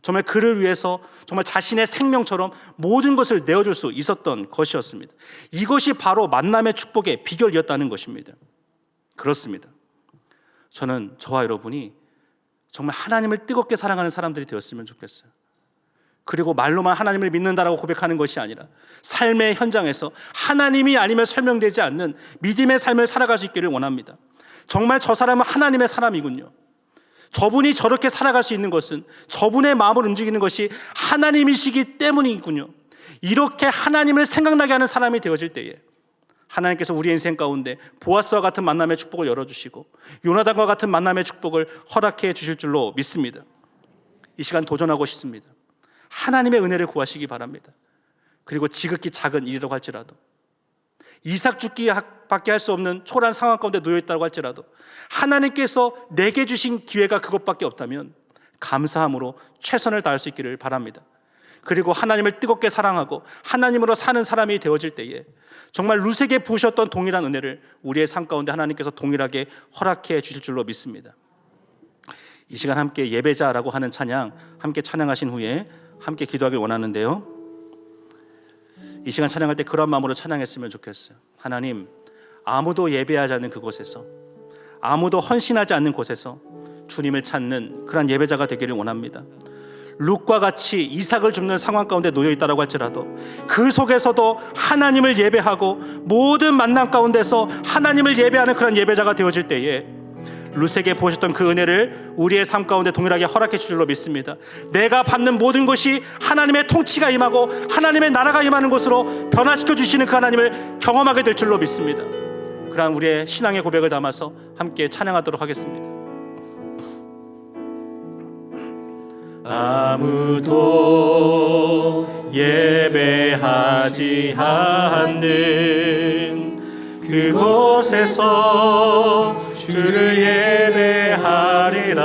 정말 그를 위해서 정말 자신의 생명처럼 모든 것을 내어줄 수 있었던 것이었습니다. 이것이 바로 만남의 축복의 비결이었다는 것입니다. 그렇습니다. 저는 저와 여러분이 정말 하나님을 뜨겁게 사랑하는 사람들이 되었으면 좋겠어요. 그리고 말로만 하나님을 믿는다라고 고백하는 것이 아니라 삶의 현장에서 하나님이 아니면 설명되지 않는 믿음의 삶을 살아갈 수 있기를 원합니다. 정말 저 사람은 하나님의 사람이군요. 저분이 저렇게 살아갈 수 있는 것은 저분의 마음을 움직이는 것이 하나님이시기 때문이군요. 이렇게 하나님을 생각나게 하는 사람이 되어질 때에 하나님께서 우리 인생 가운데 보아스와 같은 만남의 축복을 열어주시고 요나단과 같은 만남의 축복을 허락해 주실 줄로 믿습니다. 이 시간 도전하고 싶습니다. 하나님의 은혜를 구하시기 바랍니다. 그리고 지극히 작은 일이라고 할지라도 이삭 죽기밖에 할 수 없는 초라한 상황 가운데 놓여있다고 할지라도 하나님께서 내게 주신 기회가 그것밖에 없다면 감사함으로 최선을 다할 수 있기를 바랍니다. 그리고 하나님을 뜨겁게 사랑하고 하나님으로 사는 사람이 되어질 때에 정말 룻에게 부으셨던 동일한 은혜를 우리의 삶 가운데 하나님께서 동일하게 허락해 주실 줄로 믿습니다. 이 시간 함께 예배자라고 하는 찬양 함께 찬양하신 후에 함께 기도하길 원하는데요, 이 시간 찬양할 때 그런 마음으로 찬양했으면 좋겠어요. 하나님, 아무도 예배하지 않는 그곳에서, 아무도 헌신하지 않는 곳에서 주님을 찾는 그런 예배자가 되기를 원합니다. 룻과 같이 이삭을 줍는 상황 가운데 놓여있다고 할지라도 그 속에서도 하나님을 예배하고 모든 만남 가운데서 하나님을 예배하는 그런 예배자가 되어질 때에 룻에게 보셨던 그 은혜를 우리의 삶 가운데 동일하게 허락해 주실 줄로 믿습니다. 내가 받는 모든 것이 하나님의 통치가 임하고 하나님의 나라가 임하는 곳으로 변화시켜 주시는 그 하나님을 경험하게 될 줄로 믿습니다. 그러한 우리의 신앙의 고백을 담아서 함께 찬양하도록 하겠습니다. 아무도 예배하지 않는 그곳에서 주를 예배하리라.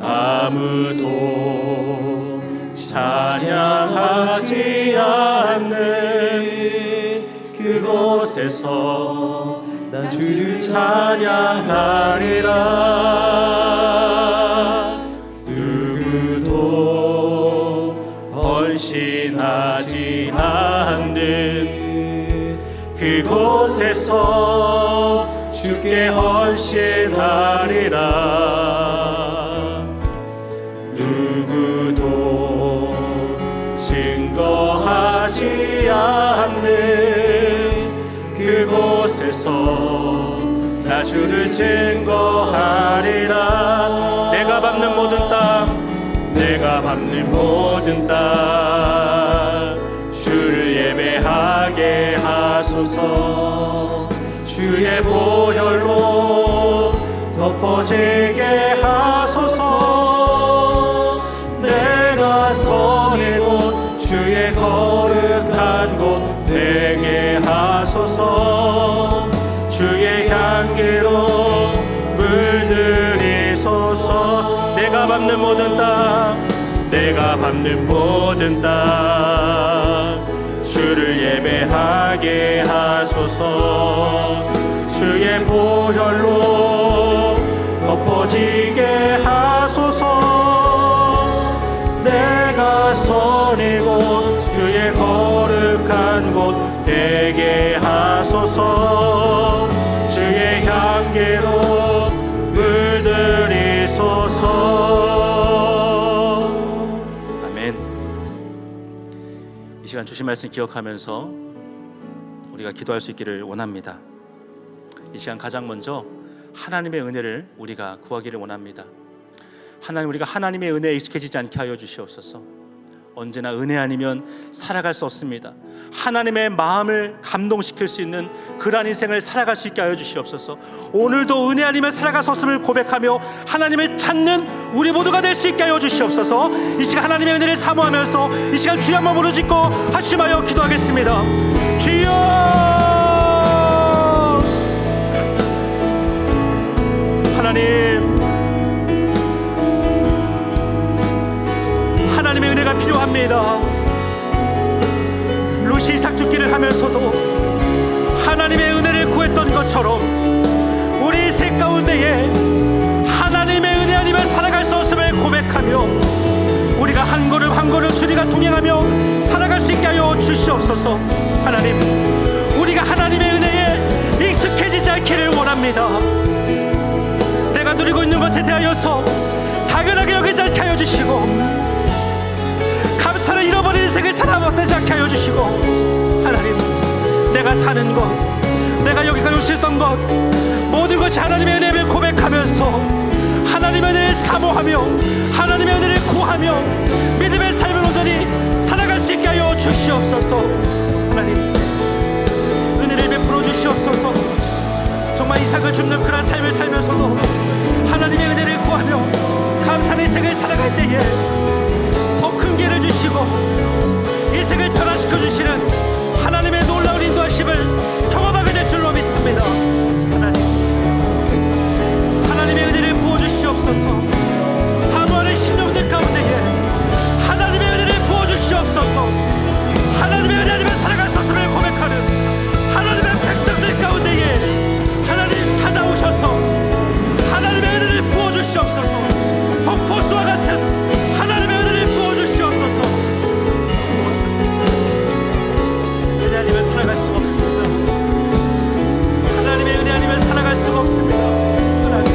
아무도 찬양하지 않는 그곳에서 난 주를 찬양하리라. 누구도 헌신하지 않는 그곳에서 주께 헌신하리라. 누구도 증거하지 않는 그곳에서 나 주를 증거하리라. 내가 밟는 모든 땅, 내가 밟는 모든 땅, 주를 예배하게 하소서. 주의 보혈로 덮어지게 하소서. 내가 선의 곳, 주의 거룩한 곳 되게 하소서. 주의 향기로 물들이소서. 내가 밟는 모든 땅, 내가 밟는 모든 땅, 주를 예배하게 하소서. 주의 보혈로 덮어지게 하소서. 내가 선의 곳, 주의 거룩한 곳 되게 하소서. 주의 향기로 물들이소서. 아멘. 이 시간 주신 말씀 기억하면서 우리가 기도할 수 있기를 원합니다. 이 시간 가장 먼저 하나님의 은혜를 우리가 구하기를 원합니다. 하나님, 우리가 하나님의 은혜에 익숙해지지 않게 하여 주시옵소서. 언제나 은혜 아니면 살아갈 수 없습니다. 하나님의 마음을 감동시킬 수 있는 그러한 인생을 살아갈 수 있게 하여 주시옵소서. 오늘도 은혜 아니면 살아갈 수 없음을 고백하며 하나님을 찾는 우리 모두가 될 수 있게 하여 주시옵소서. 이 시간 하나님의 은혜를 사모하면서 이 시간 주여 한번 부르짖고 하심하여 기도하겠습니다. 주여, 하나님의 은혜가 필요합니다. 루시 이삭 죽기를 하면서도 하나님의 은혜를 구했던 것처럼 우리 인생 가운데에 하나님의 은혜 아니면 살아갈 수 없음을 고백하며 우리가 한 걸음 한 걸음 주님과 동행하며 살아갈 수 있게 하여 주시옵소서. 하나님, 우리가 하나님의 은혜에 익숙해지지 않기를 원합니다. 내가 누리고 있는 것에 대하여서 당연하게 여기지 않게 하여 주시고 감사를 잃어버린 인생을 살아보지 않게 하여 주시고, 하나님, 내가 사는 것, 내가 여기까지 올 수 있던 것 모든 것이 하나님의 은혜를 고백하면서 하나님의 은혜를 사모하며 하나님의 은혜를 구하며 믿음의 삶을 온전히 살아갈 수 있게 하여 주시옵소서. 하나님, 은혜를 베풀어 주시옵소서. 정말 이삭을 줍는 그런 삶을 살면서도 하나님의 은혜를 구하며 감사의 인생을 살아갈 때에 더 큰 기회를 주시고 인생을 변화시켜 주시는 하나님의 놀라운 인도하심을 경험하게 될 줄로 믿습니다. 하나님의 은혜를 부어주시옵소서. 사모하는 심령들 가운데에 하나님의 은혜를 부어주시옵소서. 하나님의 은혜 아니면 살아갈 수 없음을 고백하는 하나님의 백성들 가운데에 하나님 찾아오셔서 하나님의 은혜를 부어주시옵소서. 폭포수와 같은 하나님의 은혜를 부어주시옵소서. 은혜 아니면 살아갈 수가 없습니다. 하나님의 은혜 아니면 살아갈 수가 없습니다. 하나님,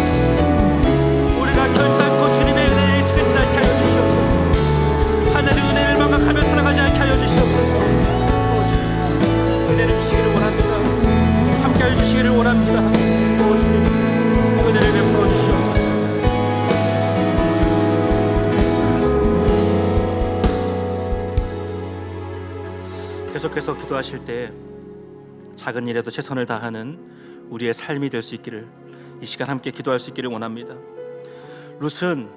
우리가 결단코 주님의 은혜에 익숙해지지 않게 하여 주시옵소서. 하늘의 은혜를 망각하며 살아가지 않게 하여 주시옵소서. 은혜를 주시기를 원합니다. 함께 하여 주시기를 원합니다. 주님, 은혜를 베풀어 주시옵소서. 계속해서 기도하실 때 작은 일에도 최선을 다하는 우리의 삶이 될 수 있기를, 이 시간 함께 기도할 수 있기를 원합니다. 룻은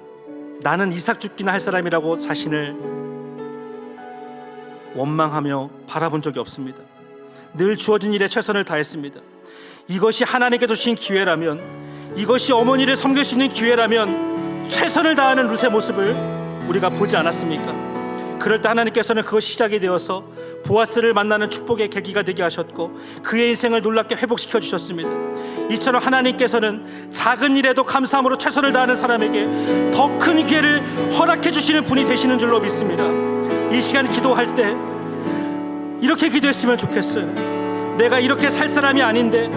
나는 이삭 죽기나 할 사람이라고 자신을 원망하며 바라본 적이 없습니다. 늘 주어진 일에 최선을 다했습니다. 이것이 하나님께 주신 기회라면, 이것이 어머니를 섬길 수 있는 기회라면 최선을 다하는 룻의 모습을 우리가 보지 않았습니까? 그럴 때 하나님께서는 그것이 시작이 되어서 보아스를 만나는 축복의 계기가 되게 하셨고 그의 인생을 놀랍게 회복시켜 주셨습니다. 이처럼 하나님께서는 작은 일에도 감사함으로 최선을 다하는 사람에게 더 큰 기회를 허락해 주시는 분이 되시는 줄로 믿습니다. 이 시간 기도할 때 이렇게 기도했으면 좋겠어요. 내가 이렇게 살 사람이 아닌데,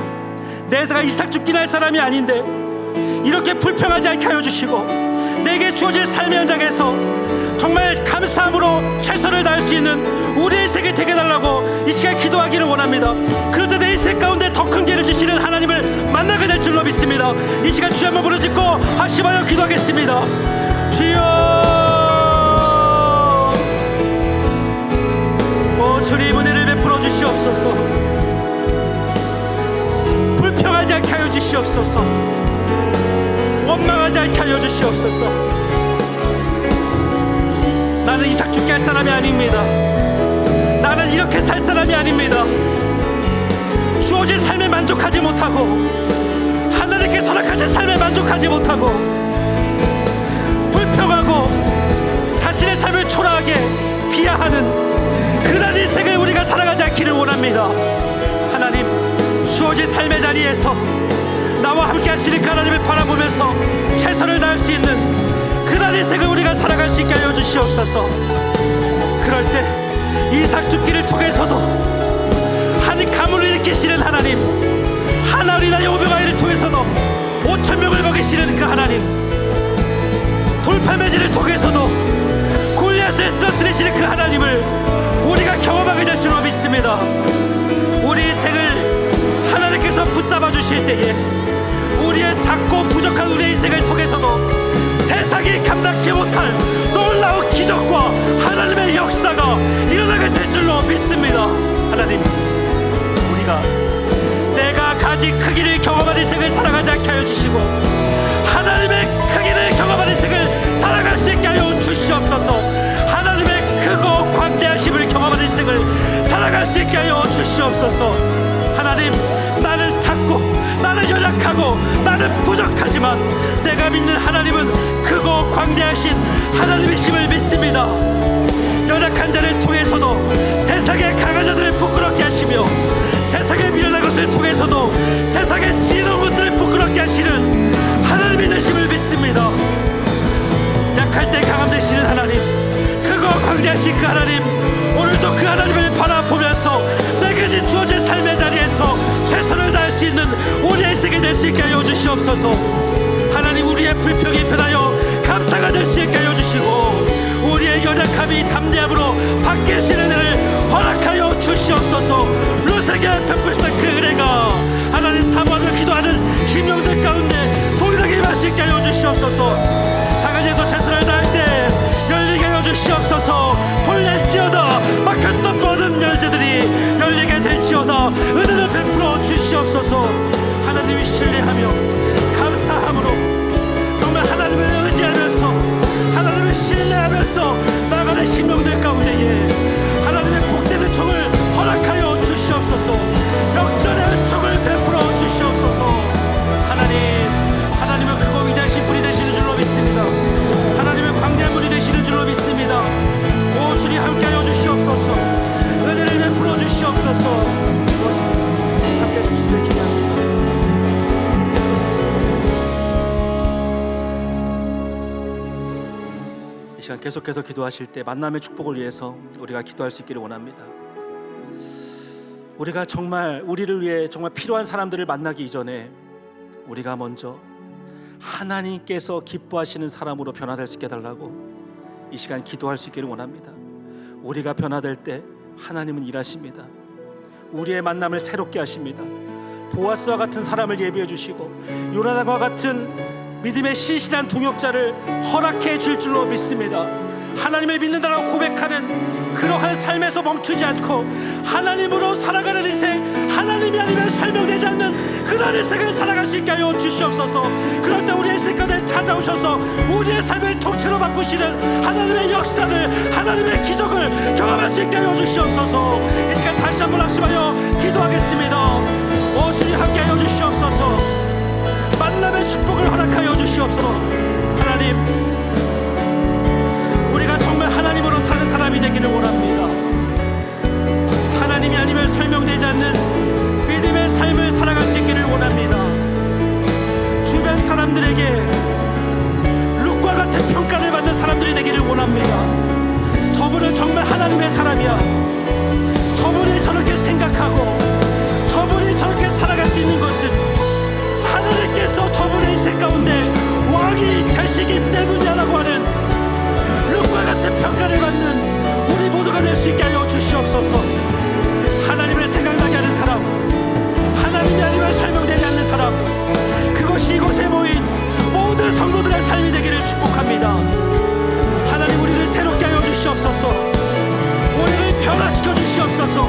내가 이삭 죽기나 할 사람이 아닌데 이렇게 불평하지 않게 하여 주시고 내게 주어질 삶의 현장에서 정말 감사함으로 최선을 다할 수 있는 우리의 인생이 되게 해달라고 이 시간 기도하기를 원합니다. 그런데 내 인생 가운데 더 큰 길을 주시는 하나님을 만나게 될 줄로 믿습니다. 이 시간 주여 한번 부르짖고 합심하여 기도하겠습니다. 주여, 오 주님 은혜를 베풀어 주시옵소서. 불평하지 않게 하여 주시옵소서. 원망하지 않게 하여 주시옵소서. 나는 이삭 죽게 할 사람이 아닙니다. 나는 이렇게 살 사람이 아닙니다. 주어진 삶에 만족하지 못하고 하나님께 허락하신 삶에 만족하지 못하고 불평하고 자신의 삶을 초라하게 비하하는 그런 인생을 우리가 살아가지 않기를 원합니다. 하나님, 주어진 삶의 자리에서 나와 함께 하시는 그 하나님을 바라보면서 최선을 다할 수 있는 그런 인생을 우리가 살아갈 수 있게 하여 주시옵소서. 그럴 때 이삭 죽기를 통해서도 하늘 가물을 일으키시는 하나님, 하나리나의 오병아이를 통해서도 5,000명을 먹이시는 그 하나님, 돌팔매질을 통해서도 골리앗을 쓰러뜨리시는 그 하나님을 우리가 경험하게 될 줄로 믿습니다. 우리 인생을 하나님께서 붙잡아 주실 때에 우리의 작고 부족한 우리의 인생을 통해서도 세상이 감당치 못할 놀라운 기적과 하나님의 역사가 일어나게 될 줄로 믿습니다. 하나님, 우리가 내가 가진 크기를 경험한 인생을 살아가지 않게 하여 주시고 하나님의 크기를 경험한 인생을 살아갈 수 있게 하여 주시옵소서. 하나님의 크고 광대하심을 경험한 인생을 살아갈 수 있게 하여 주시옵소서. 하나님, 나는 작고 나는 연약하고 나는 부족하지만 내가 믿는 하나님은 크고 광대하신 하나님이심을 믿습니다. 연약한 자를 통해서도 세상의 강한 자들을 부끄럽게 하시며 세상의 미련한 것을 통해서도 세상의 지혜로운 것들을 부끄럽게 하시는 하나님이 되심을 믿습니다. 약할 때 강함 되시는 하나님, 크고 광대하신 그 하나님, 오늘도 그 하나님을 바라보면서 내게 주어진 삶의 자리에서 최선을 다할 수 있는 우리의 인생이 될 수 있게 하여 주시옵소서. 하나님, 우리의 불평이 변하여 감사가 될 수 있게 하여 주시고 우리의 연약함이 담대함으로 바뀌시는 은혜를 허락하여 주시옵소서. 루세게 베푸시던 그 은혜가 하나님 사모하며 기도하는 심령들 가운데 동일하게 임할 수 있게 하여 주시옵소서. 작은이도 최선을 다할 때 열리게 하여 주시옵소서. 볼낼지어다 막혔던 모든 열쇠들이 열리게 될지어다 은혜를 베풀어 주시옵소서. 하나님이 신뢰하며 감사함으로 정말 하나님을 의지하면서 하나님을 신뢰하면서 나아가는 심령들 가운데에 하나님의 복되는 종을 허락하여 주시옵소서. 역전의 은총을 베풀어 주시옵소서. 하나님은 크고 위대하신 분이 되시는 줄로 믿습니다. 하나님의 광대한 분이 되시는 줄로 믿습니다. 오 주님, 함께하여 주시옵소서. 은혜를 베풀어 주시옵소서. 함께 주시길 기도합니다. 이 시간 계속해서 기도하실 때 만남의 축복을 위해서 우리가 기도할 수 있기를 원합니다. 우리가 정말 우리를 위해 정말 필요한 사람들을 만나기 이전에 우리가 먼저 하나님께서 기뻐하시는 사람으로 변화될 수 있게 해달라고 이 시간 기도할 수 있기를 원합니다. 우리가 변화될 때 하나님은 일하십니다. 우리의 만남을 새롭게 하십니다. 보아스와 같은 사람을 예비해 주시고 요나단과 같은 믿음의 신실한 동역자를 허락해 줄 줄로 믿습니다. 하나님을 믿는다라고 고백하는 그러한 삶에서 멈추지 않고 하나님으로 살아가는 인생, 하나님이 아니면 설명되지 않는 그런 인생을 살아갈 수 있게 하여 주시옵소서. 그럴 때 우리의 인생 가운데 찾아오셔서 우리의 삶을 통째로 바꾸시는 하나님의 역사를, 하나님의 기적을 경험할 수 있게 하여 주시옵소서. 이 시간 다시 한번 합심하여 기도하겠습니다. 오 주님, 함께 하여 주시옵소서. 만남의 축복을 허락하여 주시옵소서. 하나님, 우리가 정말 하나님으로 사는 사람이 되기를 원합니다. 하나님이 아니면 설명되지 않는 믿음의 삶을 살아갈 수 있기를 원합니다. 주변 사람들에게 룻과 같은 평가를 받는 사람들이 되기를 원합니다. 저분은 정말 하나님의 사람이야, 저분이 저렇게 생각하고 저분이 저렇게 살아갈 수 있는 것은 원하시기 때문이라고 하는 룩과 같은 평가를 받는 우리 모두가 될 수 있게 하여 주시옵소서. 하나님을 생각나게 하는 사람, 하나님이 아니면 설명되지 않는 사람, 그것이 이곳에 모인 모든 성도들의 삶이 되기를 축복합니다. 하나님, 우리를 새롭게 하여 주시옵소서. 우리를 변화시켜 주시옵소서.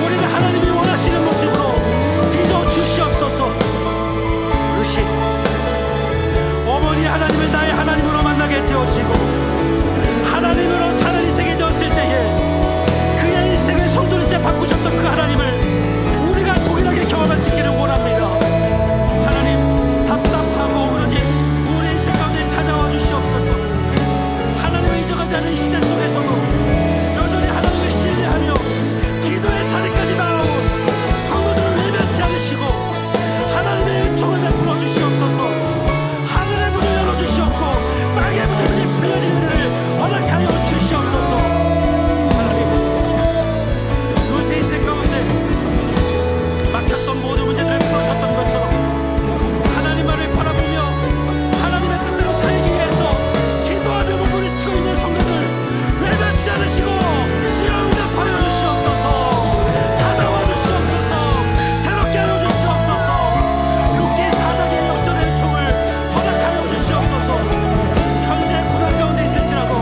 우리를 하나님이 원하시는 모습으로 빚어 주시옵소서. 루시, 어머니 하나님을 나의 하나님으로 만나게 되어지고 하나님으로 사는 인생이 되었을 때에 그의 인생을 손두른째 바꾸셨던 그 하나님을 우리가 동일하게 경험할 수 있기를 원합니다. 하나님, 답답하고 오그러진 우리 인생 가운데 찾아와 주시옵소서. 하나님을 잊어가지 않은 시대 속에서도 여전히 하나님을 신뢰하며 기도의 자리까지 나아온 성도들을 외면하지 않으시고 하나님의 은총을 베풀어 주시옵소서. 하늘의 문을 열어주시옵고 땅의 문들이 풀려지는 은혜를 허락하여 주시옵소서. 하나님, 루스의 인생 가운데 막혔던 모든 문제들을 풀어주셨던 것처럼 하나님만을 바라보며 하나님의 뜻대로 살기 위해서 기도하며 몸부림치고 있는 성도들 외면치 않으시고 주여 응답하여 주시옵소서. 찾아와 주시옵소서. 새롭게 하여 주시옵소서. 룻기 4장의 역전의 총을 허락하여 주시옵소서. 현재 고난 가운데 있을지라도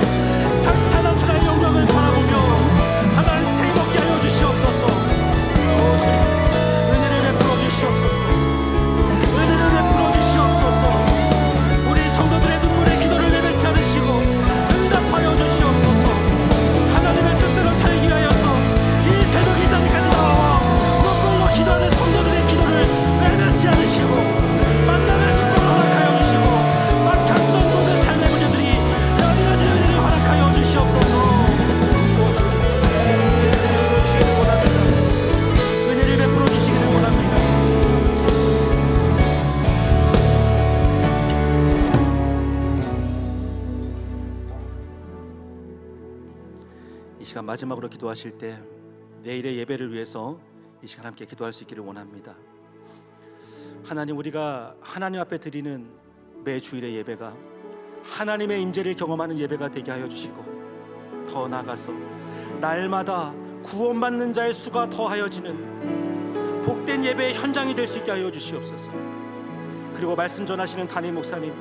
장차나 하나의 영광을 바라보며 하나님 새롭게 하여 주시옵소서. 오 주님, 은혜를 베풀어 주시옵소서. 은혜를 베풀어 주시옵소서. 우리 성도들의 눈물의 기도를 내뱉지 않으시고 응답하여 주시옵소서. 하나님의 뜻대로 살기 위하여서 이 새벽 이 자리까지 나와 눈물로 기도하는 성도들의 기도를 내뱉지 않으시고 만남의 축복을 허락하여 주시고 막혔던 모든 삶의 문제들이 열려진 은혜를 허락하여 주시옵소서. 은혜를 베풀어 주시기를 원합니다. 이 시간 마지막으로 기도하실 때 내일의 예배를 위해서 이 시간 함께 기도할 수 있기를 원합니다. 하나님, 우리가 하나님 앞에 드리는 매 주일의 예배가 하나님의 임재를 경험하는 예배가 되게 하여 주시고 더 나아가서 날마다 구원받는 자의 수가 더하여지는 복된 예배의 현장이 될 수 있게 하여 주시옵소서. 그리고 말씀 전하시는 담임 목사님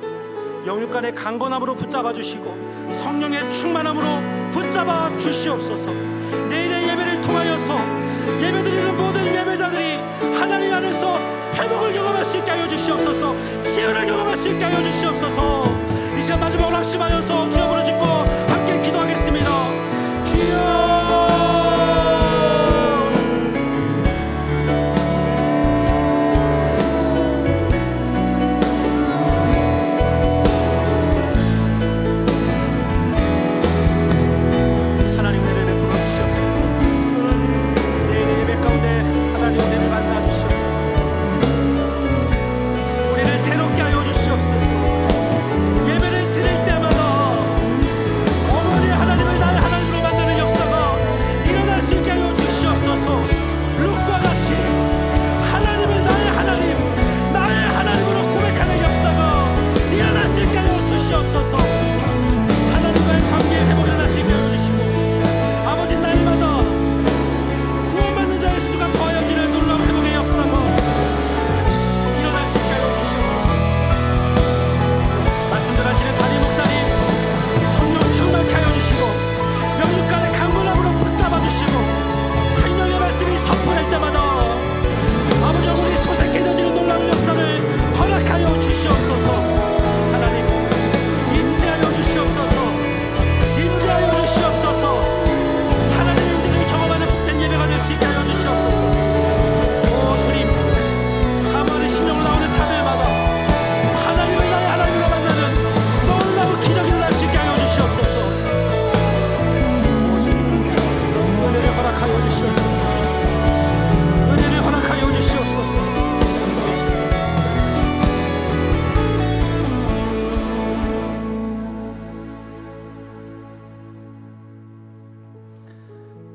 영육간의 강건함으로 붙잡아 주시고 성령의 충만함으로 붙잡아 주시옵소서. 내일의 예배를 통하여서 예배드리는 모든 예배자들이 하나님 안에서 회복을 경험할 수 있게 하여 주시옵소서. 치유를 경험할 수 있게 하여 주시옵소서. 이 시간 마지막으로 합심하여서 주여 부르짖고 함께 기도하겠습니다. 주여,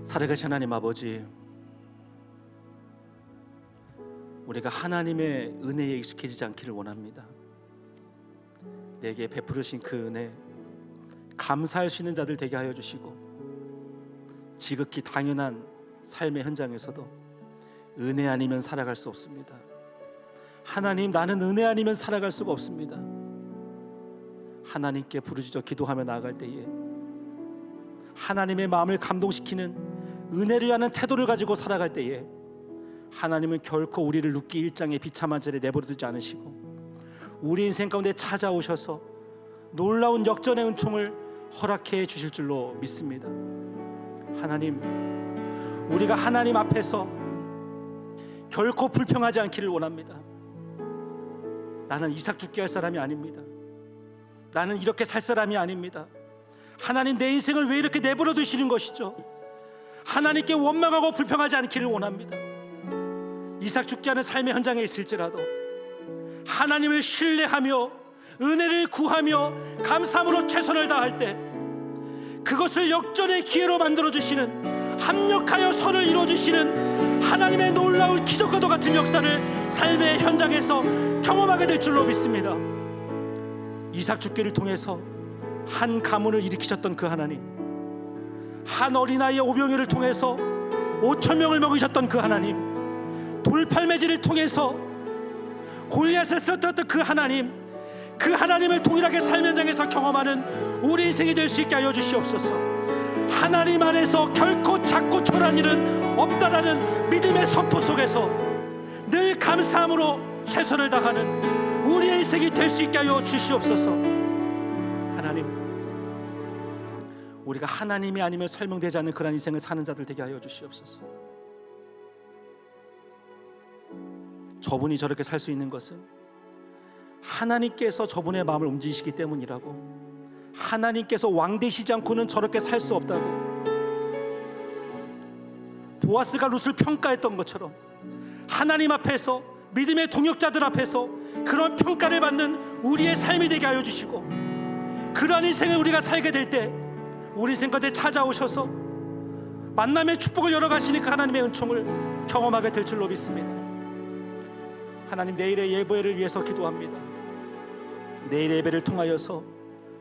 살아계신 하나님 아버지, 우리가 하나님의 은혜에 익숙해지지 않기를 원합니다. 내게 베풀으신 그 은혜 감사할 수 있는 자들 되게 하여 주시고, 지극히 당연한 삶의 현장에서도 은혜 아니면 살아갈 수 없습니다. 하나님, 나는 은혜 아니면 살아갈 수가 없습니다. 하나님께 부르짖어 기도하며 나아갈 때에 하나님의 마음을 감동시키는 은혜를 하는 태도를 가지고 살아갈 때에 하나님은 결코 우리를 룻기 1장의 비참한 죄에 내버려두지 않으시고 우리 인생 가운데 찾아오셔서 놀라운 역전의 은총을 허락해 주실 줄로 믿습니다. 하나님, 우리가 하나님 앞에서 결코 불평하지 않기를 원합니다. 나는 이삭 죽게 할 사람이 아닙니다. 나는 이렇게 살 사람이 아닙니다. 하나님, 내 인생을 왜 이렇게 내버려 두시는 것이죠? 하나님께 원망하고 불평하지 않기를 원합니다. 이삭 죽게 하는 삶의 현장에 있을지라도 하나님을 신뢰하며 은혜를 구하며 감사함으로 최선을 다할 때 그것을 역전의 기회로 만들어주시는, 합력하여 선을 이루어주시는 하나님의 놀라운 기적과도 같은 역사를 삶의 현장에서 경험하게 될 줄로 믿습니다. 이삭 죽기를 통해서 한 가문을 일으키셨던 그 하나님, 한 어린아이의 오병이를 통해서 5,000명을 먹이셨던 그 하나님, 돌팔매질을 통해서 골리앗을 쓰러뜨렸던 그 하나님, 그 하나님을 동일하게 삶 현장에서 경험하는 우리 인생이 될 수 있게 하여 주시옵소서. 하나님 안에서 결코 작고 초라한 일은 없다라는 믿음의 선포 속에서 늘 감사함으로 최선을 다하는 우리의 인생이 될 수 있게 하여 주시옵소서. 하나님, 우리가 하나님이 아니면 설명되지 않는 그런 인생을 사는 자들 되게 하여 주시옵소서. 저분이 저렇게 살 수 있는 것은 하나님께서 저분의 마음을 움직이시기 때문이라고, 하나님께서 왕 되시지 않고는 저렇게 살 수 없다고, 보아스가 룻을 평가했던 것처럼 하나님 앞에서, 믿음의 동역자들 앞에서 그런 평가를 받는 우리의 삶이 되게 하여 주시고, 그러한 인생을 우리가 살게 될 때 우리 인생 가운데 찾아오셔서 만남의 축복을 열어가시는 그 하나님의 은총을 경험하게 될 줄로 믿습니다. 하나님, 내일의 예배를 위해서 기도합니다. 내일의 예배를 통하여서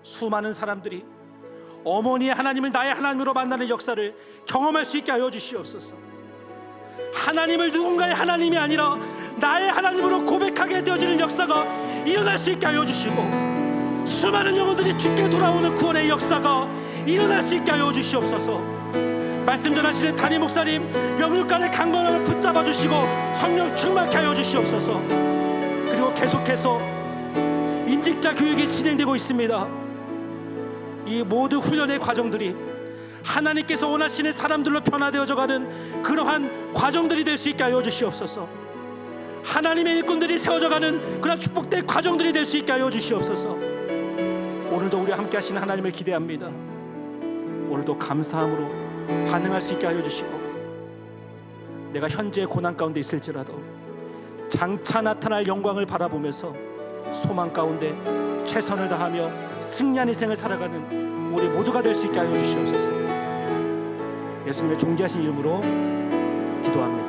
수많은 사람들이 어머니의 하나님을 나의 하나님으로 만나는 역사를 경험할 수 있게 하여 주시옵소서. 하나님을 누군가의 하나님이 아니라 나의 하나님으로 고백하게 되어지는 역사가 일어날 수 있게 하여 주시고, 수많은 영혼들이 주께 돌아오는 구원의 역사가 일어날 수 있게 하여 주시옵소서. 말씀 전하시는 담임 목사님 영육간의 강건함을 붙잡아 주시고 성령 충만케 하여 주시옵소서. 그리고 계속해서 임직자 교육이 진행되고 있습니다. 이 모든 훈련의 과정들이 하나님께서 원하시는 사람들로 변화되어져 가는 그러한 과정들이 될 수 있게 하여 주시옵소서. 하나님의 일꾼들이 세워져 가는 그런 축복된 과정들이 될 수 있게 하여 주시옵소서. 오늘도 우리와 함께 하시는 하나님을 기대합니다. 오늘도 감사함으로 반응할 수 있게 하여 주시고, 내가 현재 고난 가운데 있을지라도 장차 나타날 영광을 바라보면서 소망 가운데 최선을 다하며 승리한 인생을 살아가는 우리 모두가 될 수 있게 하여 주시옵소서. 예수님의 존귀하신 이름으로 기도합니다.